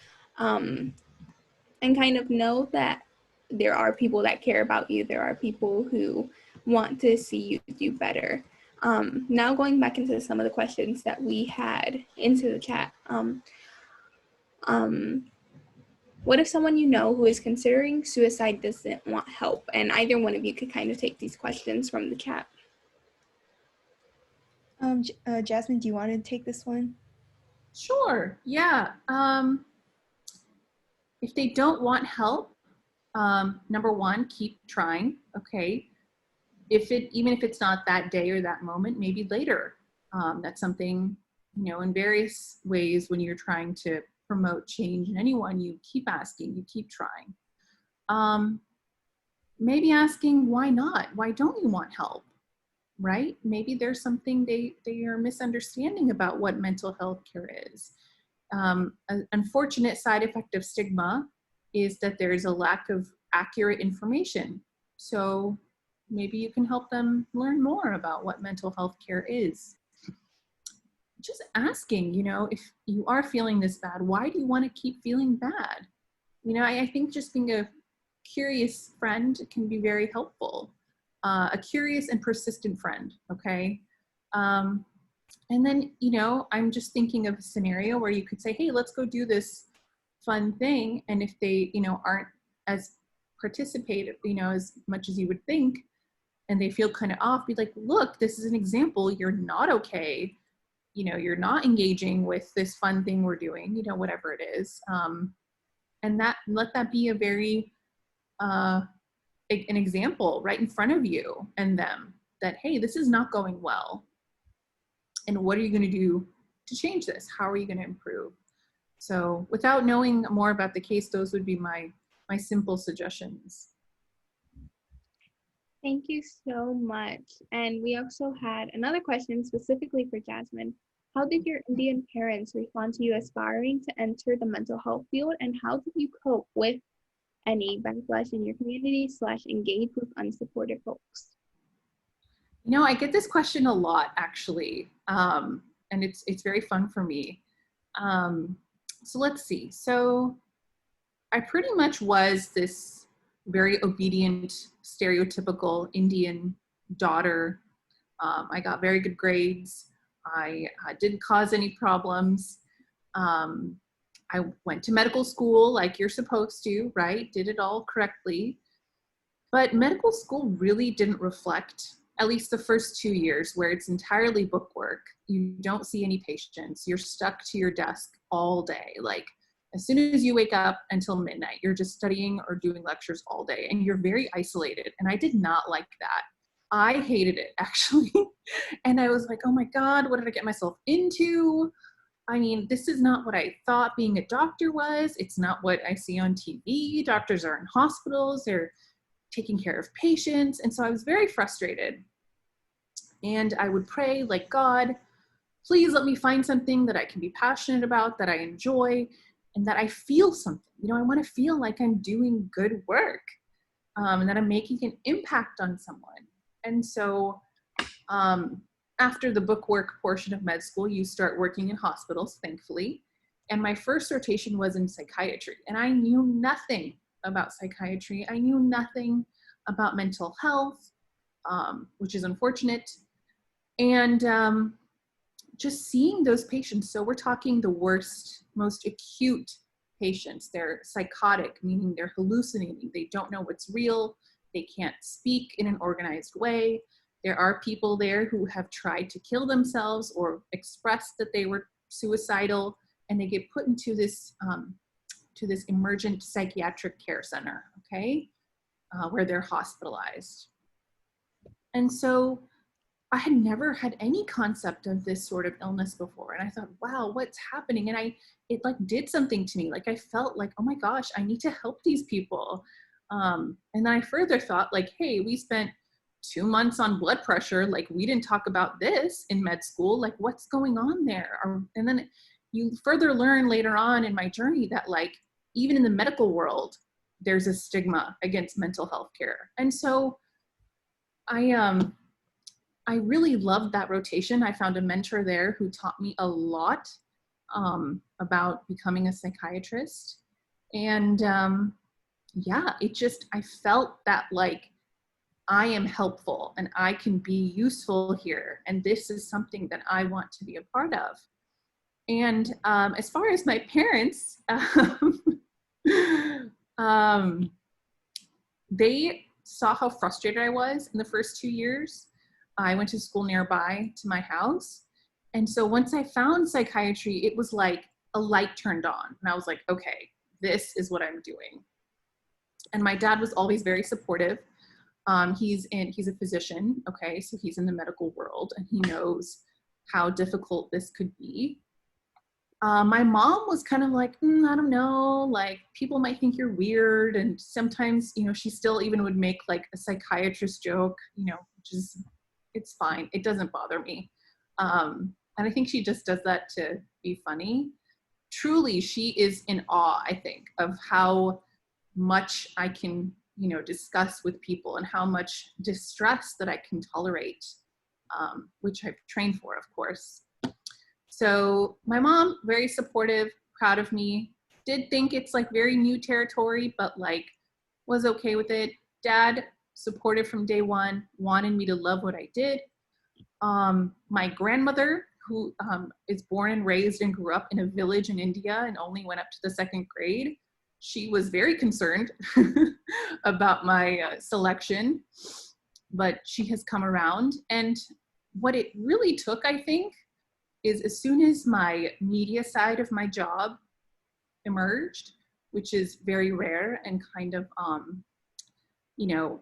And kind of know that there are people that care about you. There are people who want to see you do better. Now going back into some of the questions that we had into the chat. What if someone you know who is considering suicide doesn't want help? And either one of you could kind of take these questions from the chat. Jasmine, do you want to take this one? Sure, yeah. If they don't want help, number one, keep trying, okay? Even if it's not that day or that moment, maybe later. That's something, in various ways when you're trying to promote change in anyone, you keep asking, you keep trying. Maybe asking, why not? Why don't you want help, right? Maybe there's something they are misunderstanding about what mental health care is. An unfortunate side effect of stigma is that there is a lack of accurate information. So maybe you can help them learn more about what mental health care is. Just asking, if you are feeling this bad, why do you want to keep feeling bad? I think just being a curious friend can be very helpful. A curious and persistent friend, okay? And then, I'm just thinking of a scenario where you could say, hey, let's go do this fun thing. And if they, aren't as participative, as much as you would think, and they feel kind of off, be like, look, this is an example. You're not okay. You're not engaging with this fun thing we're doing, whatever it is. And let that be a very, an example right in front of you and them that, hey, this is not going well. And what are you going to do to change this? How are you going to improve? So without knowing more about the case, those would be my simple suggestions. Thank you so much. And we also had another question specifically for Jasmine. How did your Indian parents respond to you aspiring to enter the mental health field? And how did you cope with any backlash in your community / engage with unsupported folks? I get this question a lot, actually, and it's very fun for me. So let's see. So I pretty much was this very obedient, stereotypical Indian daughter. I got very good grades. I didn't cause any problems. I went to medical school like you're supposed to, right? Did it all correctly. But medical school really didn't reflect, at least the first 2 years, where it's entirely book work. You don't see any patients. You're stuck to your desk all day. Like as soon as you wake up until midnight, you're just studying or doing lectures all day, and you're very isolated. And I did not like that. I hated it, actually. And I was like, oh my God, what did I get myself into? I mean, this is not what I thought being a doctor was. It's not what I see on TV. Doctors are in hospitals. They're taking care of patients. And so I was very frustrated. And I would pray, like, God, please let me find something that I can be passionate about, that I enjoy, and that I feel something. I want to feel like I'm doing good work, and that I'm making an impact on someone. And so after the book work portion of med school, you start working in hospitals, thankfully. And my first rotation was in psychiatry. And I knew nothing about psychiatry. I knew nothing about mental health. which is unfortunate. And just seeing those patients, so we're talking the worst, most acute patients. They're psychotic, meaning they're hallucinating. They don't know what's real. They can't speak in an organized way. There are people there who have tried to kill themselves or expressed that they were suicidal, and they get put into this emergent psychiatric care center, okay, where they're hospitalized. And so I had never had any concept of this sort of illness before. And I thought, wow, what's happening? And it like did something to me. Like I felt like, oh my gosh, I need to help these people. And then I further thought like, hey, we spent 2 months on blood pressure. Like we didn't talk about this in med school. Like what's going on there? And then you further learn later on in my journey that like, even in the medical world, there's a stigma against mental health care. And so I really loved that rotation. I found a mentor there who taught me a lot about becoming a psychiatrist. And yeah, I felt that like I am helpful and I can be useful here. And this is something that I want to be a part of. And as far as my parents, they saw how frustrated I was in the first 2 years. I went to school nearby to my house. And so once I found psychiatry, it was like a light turned on. And I was like, okay, this is what I'm doing. And my dad was always very supportive. He's a physician, okay? So he's in the medical world and he knows how difficult this could be. My mom was kind of like, I don't know, like people might think you're weird. And sometimes, she still even would make like a psychiatrist joke, which is, it's fine. It doesn't bother me. And I think she just does that to be funny. Truly, she is in awe, I think, of how much I can, discuss with people and how much distress that I can tolerate, which I've trained for, of course. So my mom, very supportive, proud of me, did think it's like very new territory, but like was okay with it. Dad, supportive from day one, wanted me to love what I did. My grandmother, who is born and raised and grew up in a village in India and only went up to the 2nd grade, she was very concerned about my selection, but she has come around. And what it really took, I think, is as soon as my media side of my job emerged, which is very rare and kind of,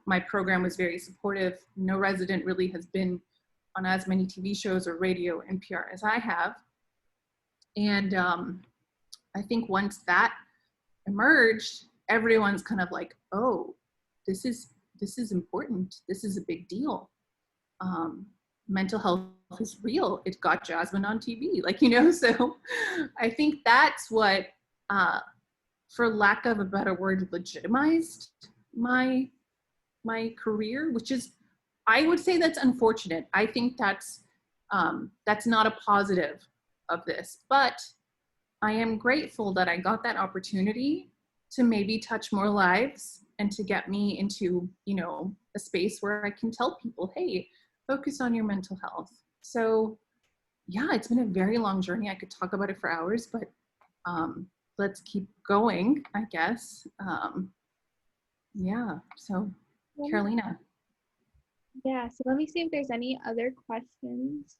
my program was very supportive. No resident really has been on as many TV shows or radio or NPR as I have. And I think once that emerged, everyone's kind of like, oh, this is important. This is a big deal. Mental health is real. It got Jasmine on TV, so I think that's what, for lack of a better word, legitimized my career, which is, I would say that's unfortunate. I think that's not a positive of this, but I am grateful that I got that opportunity to maybe touch more lives and to get me into, a space where I can tell people, hey, focus on your mental health. So yeah, it's been a very long journey. I could talk about it for hours, but let's keep going, I guess. Yeah, so Carolina. Yeah, so let me see if there's any other questions.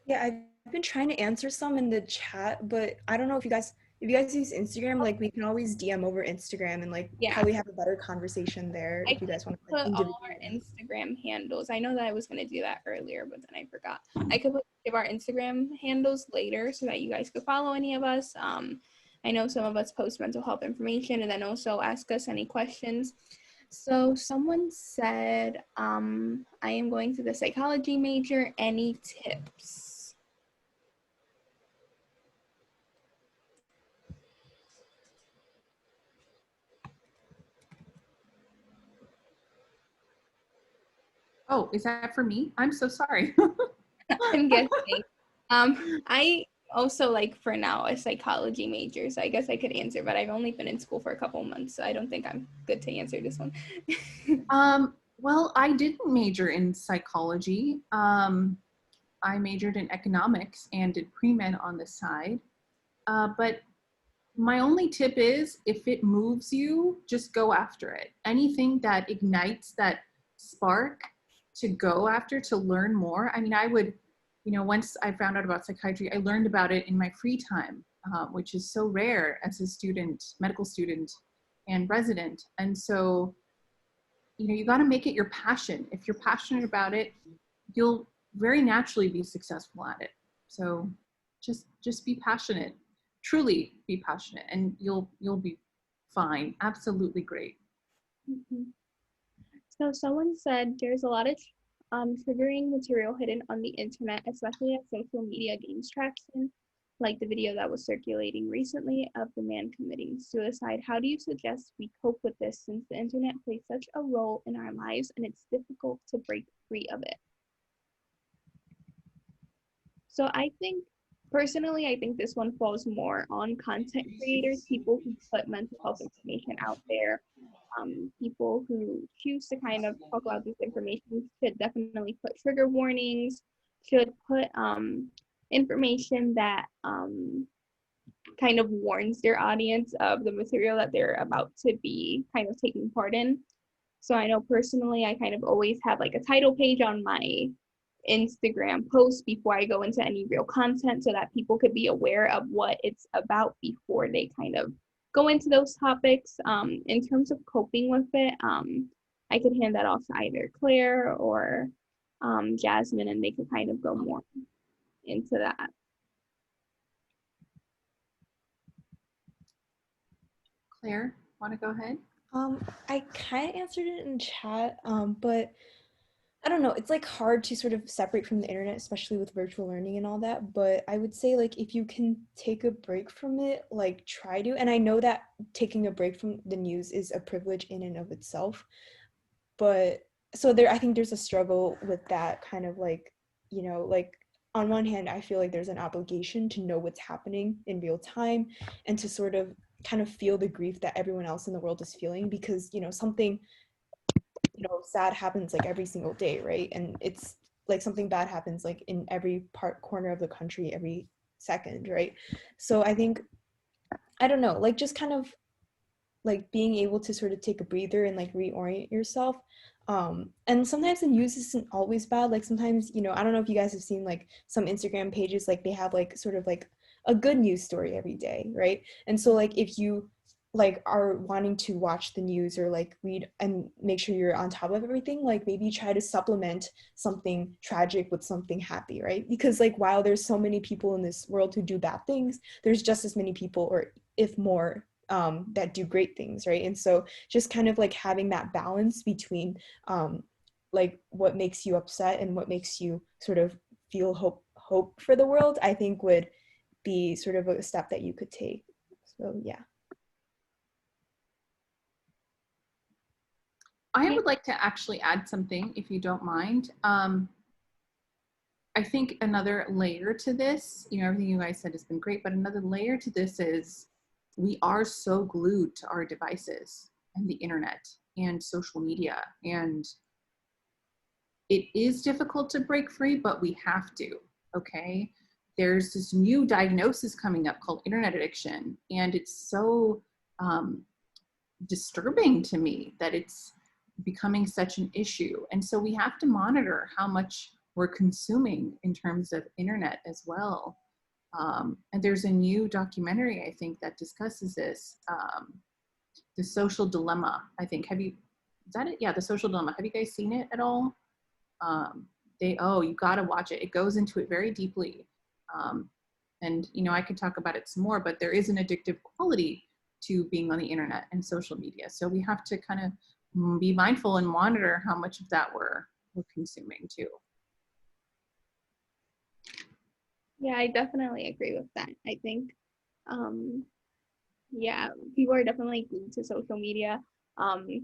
Yeah, I've been trying to answer some in the chat, but I don't know if you guys use Instagram, like we can always DM over Instagram and like probably have a better conversation there if you guys want to put all our Instagram handles. I know that I was going to do that earlier, but then I forgot. I could give our Instagram handles later so that you guys could follow any of us. I know some of us post mental health information and then also ask us any questions. So someone said, I am going to the psychology major. Any tips? Oh, is that for me? I'm so sorry. I'm guessing. I also like for now a psychology major, so I guess I could answer, but I've only been in school for a couple months, so I don't think I'm good to answer this one. Well, I didn't major in psychology. I majored in economics and did pre-med on the side. But my only tip is if it moves you, just go after it. Anything that ignites that spark to go after, to learn more. I mean, I would, once I found out about psychiatry, I learned about it in my free time, which is so rare as a student, medical student and resident. And so, you got to make it your passion. If you're passionate about it, you'll very naturally be successful at it. So just be passionate, truly be passionate, and you'll be fine. Absolutely great. Mm-hmm. So someone said there's a lot of triggering material hidden on the internet, especially as social media gains traction, like the video that was circulating recently of the man committing suicide. How do you suggest we cope with this, since the internet plays such a role in our lives and it's difficult to break free of it? So personally, I think this one falls more on content creators, people who put mental health information out there. People who choose to kind of talk about this information should definitely put trigger warnings, should put information that kind of warns their audience of the material that they're about to be kind of taking part in. So I know personally, I kind of always have like a title page on my Instagram post before I go into any real content, so that people could be aware of what it's about before they kind of go into those topics. In terms of coping with it, I could hand that off to either Claire or Jasmine, and they could kind of go more into that. Claire, want to go ahead? I kind of answered it in chat, but I don't know, it's like hard to sort of separate from the internet, especially with virtual learning and all that. But I would say, like, if you can take a break from it, like, try to. And I know that taking a break from the news is a privilege in and of itself. But so I think there's a struggle with that kind of like, like, on one hand, I feel like there's an obligation to know what's happening in real time and to sort of kind of feel the grief that everyone else in the world is feeling, because, something sad happens like every single day, right? And it's like something bad happens like in every corner of the country every second, right? So I think, I don't know, like, just kind of like being able to sort of take a breather and like reorient yourself. And sometimes the news isn't always bad. Like sometimes, I don't know if you guys have seen like some Instagram pages, like they have like sort of like a good news story every day, right? And so like if you like are wanting to watch the news or like read and make sure you're on top of everything, like maybe try to supplement something tragic with something happy, right? Because like while there's so many people in this world who do bad things, there's just as many people, or if more, that do great things, right? And so just kind of like having that balance between like what makes you upset and what makes you sort of feel hope for the world, I think would be sort of a step that you could take. So yeah. I would like to actually add something, if you don't mind. I think another layer to this, everything you guys said has been great, but another layer to this is we are so glued to our devices and the internet and social media, and it is difficult to break free, but we have to, okay? There's this new diagnosis coming up called internet addiction, and it's so disturbing to me that it's becoming such an issue. And so we have to monitor how much we're consuming in terms of internet as well. And there's a new documentary, I think, that discusses this, The Social Dilemma, I think. Is that it? Yeah, The Social Dilemma. Have you guys seen it at all? You gotta watch it. It goes into it very deeply. And I could talk about it some more, but there is an addictive quality to being on the internet and social media. So we have to kind of be mindful and monitor how much of that we're consuming too. Yeah, I definitely agree with that. I think, yeah, people are definitely glued to social media.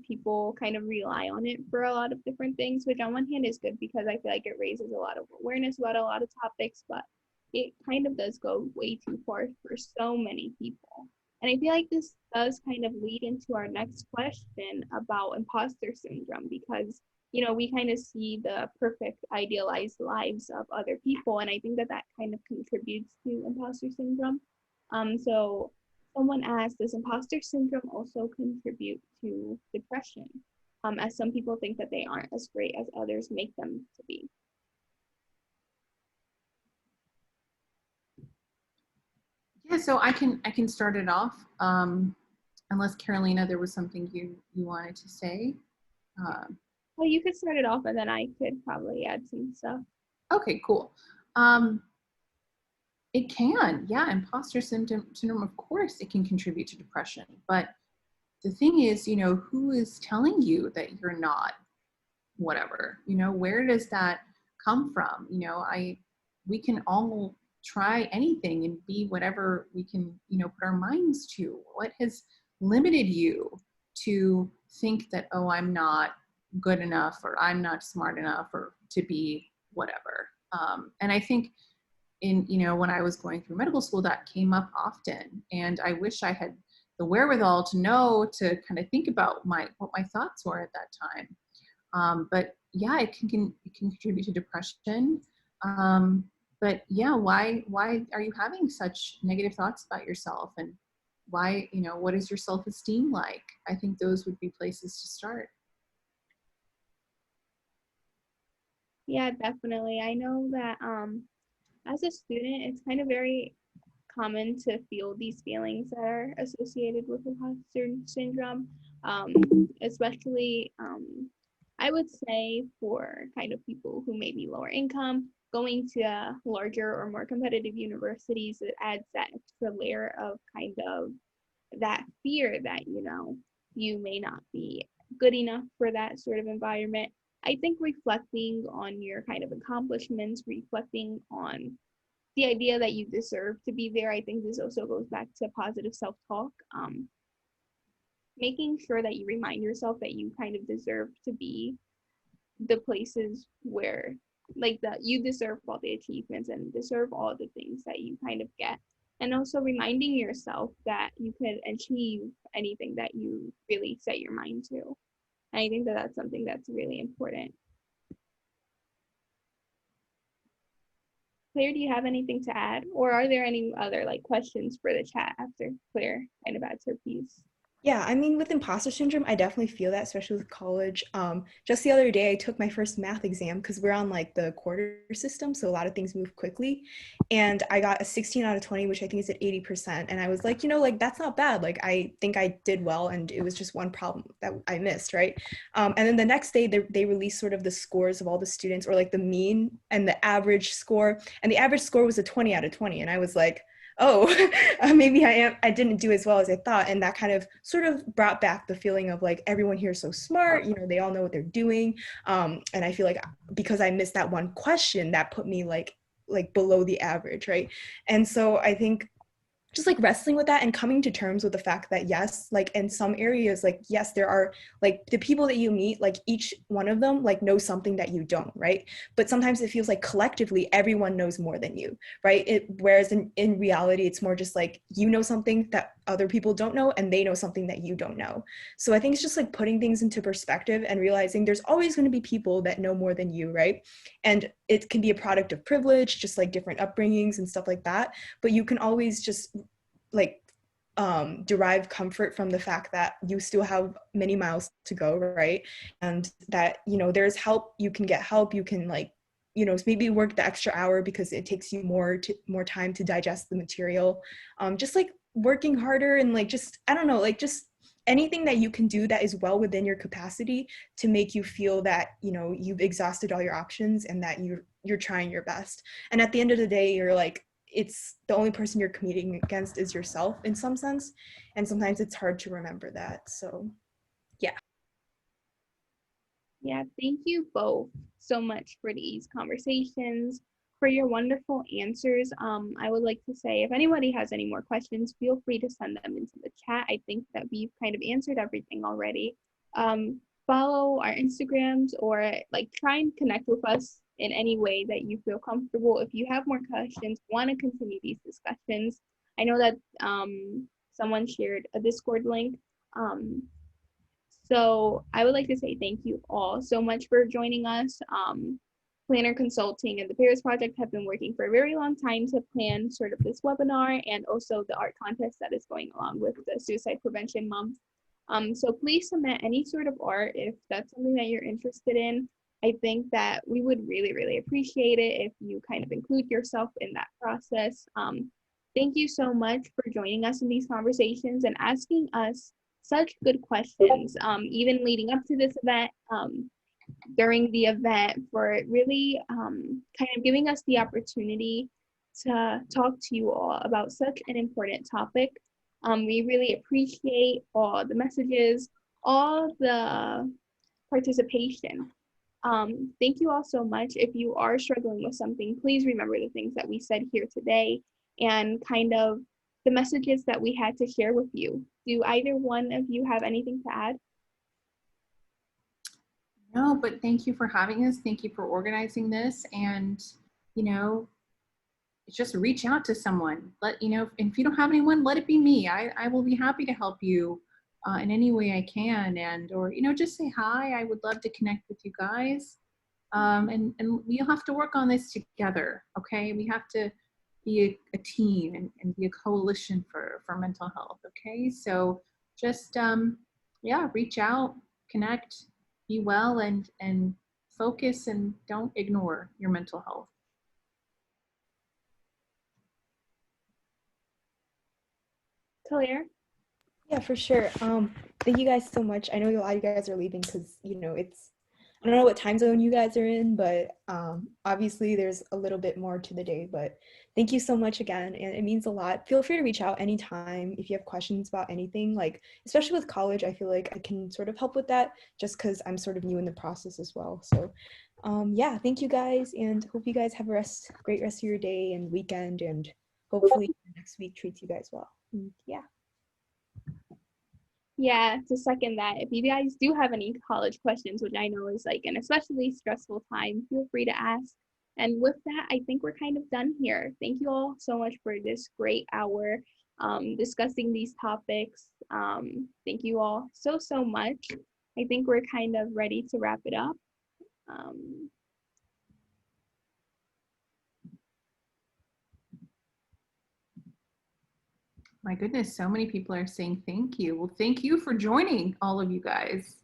People kind of rely on it for a lot of different things, which on one hand is good because I feel like it raises a lot of awareness about a lot of topics, but it kind of does go way too far for so many people. And I feel like this does kind of lead into our next question about imposter syndrome, because, you know, we kind of see the perfect idealized lives of other people. And I think that that kind of contributes to imposter syndrome. So someone asked, does imposter syndrome also contribute to depression? As some people think that they aren't as great as others make them to be. Yeah, so I can start it off. Unless Carolina, there was something you wanted to say. Well, you could start it off, and then I could probably add some stuff. Okay, cool. It can, yeah, imposter syndrome, of course, it can contribute to depression. But the thing is, you know, who is telling you that you're not whatever? You know, where does that come from? You know, we can all try anything and be whatever we can, you know, put our minds to. What has limited you to think that, oh, I'm not good enough, or I'm not smart enough, or to be whatever? And I think you know, when I was going through medical school, that came up often. And I wish I had the wherewithal to know, to kind of think about what my thoughts were at that time. But yeah, it can contribute to depression. But yeah, why are you having such negative thoughts about yourself? And why, you know, what is your self-esteem like? I think those would be places to start. Yeah, definitely. I know that as a student, it's kind of very common to feel these feelings that are associated with imposter syndrome, especially I would say for kind of people who may be lower income. Going to larger or more competitive universities, it adds that extra layer of kind of that fear that, you know, you may not be good enough for that sort of environment. I think reflecting on your kind of accomplishments, reflecting on the idea that you deserve to be there, I think this also goes back to positive self-talk. Making sure that you remind yourself that you kind of deserve to be the places where, like, that you deserve all the achievements and deserve all the things that you kind of get. And also reminding yourself that you can achieve anything that you really set your mind to. And I think that that's something that's really important. Claire, do you have anything to add? Or are there any other like questions for the chat after Claire kind of adds her piece? Yeah, I mean, with imposter syndrome, I definitely feel that, especially with college. Just the other day, I took my first math exam because we're on like the quarter system, so a lot of things move quickly. And I got a 16 out of 20, which I think is at 80%. And I was like, you know, like that's not bad. Like I think I did well, and it was just one problem that I missed, right? And then the next day, they released sort of the scores of all the students, or like the mean and the average score. And the average score was a 20 out of 20. And I was like, oh, maybe I didn't do as well as I thought. And that kind of sort of brought back the feeling of like, everyone here is so smart, you know, they all know what they're doing. And I feel like because I missed that one question, that put me like below the average, right? And so I think just like wrestling with that and coming to terms with the fact that yes, like in some areas, like yes, there are like the people that you meet, like each one of them like knows something that you don't, right? But sometimes it feels like collectively everyone knows more than you, right? Whereas in reality, it's more just like you know something that other people don't know, and they know something that you don't know. So I think it's just like putting things into perspective and realizing there's always going to be people that know more than you, right? And it can be a product of privilege, just like different upbringings and stuff like that. But you can always just like derive comfort from the fact that you still have many miles to go, right? And that, you know, there's help, you can get help, you can like, you know, maybe work the extra hour because it takes you more time to digest the material. Just like working harder and like just, I don't know, like just anything that you can do that is well within your capacity to make you feel that, you know, you've exhausted all your options and that you're trying your best. And at the end of the day, you're like, it's the only person you're competing against is yourself in some sense. And sometimes it's hard to remember that. So yeah. Yeah, thank you both so much for these conversations, for your wonderful answers. I would like to say, if anybody has any more questions, feel free to send them into the chat. I think that we've kind of answered everything already. Follow our Instagrams, or like try and connect with us in any way that you feel comfortable. If you have more questions, want to continue these discussions, I know that someone shared a Discord link. So I would like to say thank you all so much for joining us. Planner Consulting and the Paris Project have been working for a very long time to plan sort of this webinar and also the art contest that is going along with the Suicide Prevention Month. So please submit any sort of art if that's something that you're interested in. I think that we would really, really appreciate it if you kind of include yourself in that process. Thank you so much for joining us in these conversations and asking us such good questions, even leading up to this event, during the event, for really kind of giving us the opportunity to talk to you all about such an important topic. We really appreciate all the messages, all the participation. Thank you all so much. If you are struggling with something, please remember the things that we said here today and kind of the messages that we had to share with you. Do either one of you have anything to add? No, but thank you for having us. Thank you for organizing this. And, you know, just reach out to someone. Let, you know, if you don't have anyone, let it be me. I will be happy to help you in any way I can. And, or, you know, just say hi. I would love to connect with you guys. And we'll have to work on this together. Okay. We have to be a team and be a coalition for mental health. Okay. So just, yeah, reach out, connect, be well, and focus, and don't ignore your mental health. Claire? Yeah, for sure. Thank you guys so much. I know a lot of you guys are leaving because, you know, I don't know what time zone you guys are in, but obviously there's a little bit more to the day, but thank you so much again. And it means a lot. Feel free to reach out anytime if you have questions about anything, like, especially with college, I feel like I can sort of help with that just because I'm sort of new in the process as well. So yeah, thank you guys, and hope you guys have a great rest of your day and weekend, and hopefully next week treats you guys well. And yeah. Yeah, to second that, if you guys do have any college questions, which I know is like an especially stressful time, feel free to ask. And with that, I think we're kind of done here. Thank you all so much for this great hour discussing these topics. Thank you all so, so much. I think we're kind of ready to wrap it up. My goodness, so many people are saying thank you. Well, thank you for joining, all of you guys.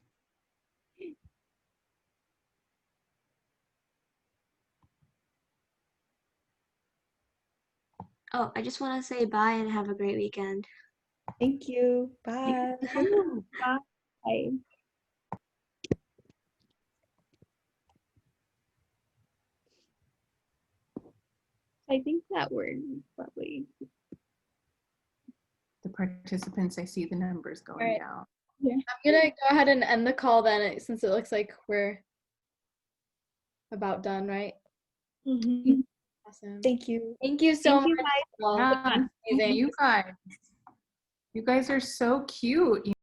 Oh, I just want to say bye and have a great weekend. Thank you. Bye. Bye. I think that we're probably. The participants, I see the numbers going down. Yeah. I'm gonna go ahead and end the call then, since it looks like we're about done, right? Mm-hmm. Awesome. Thank you. Thank you so much. Yeah, thank you guys. You guys are so cute.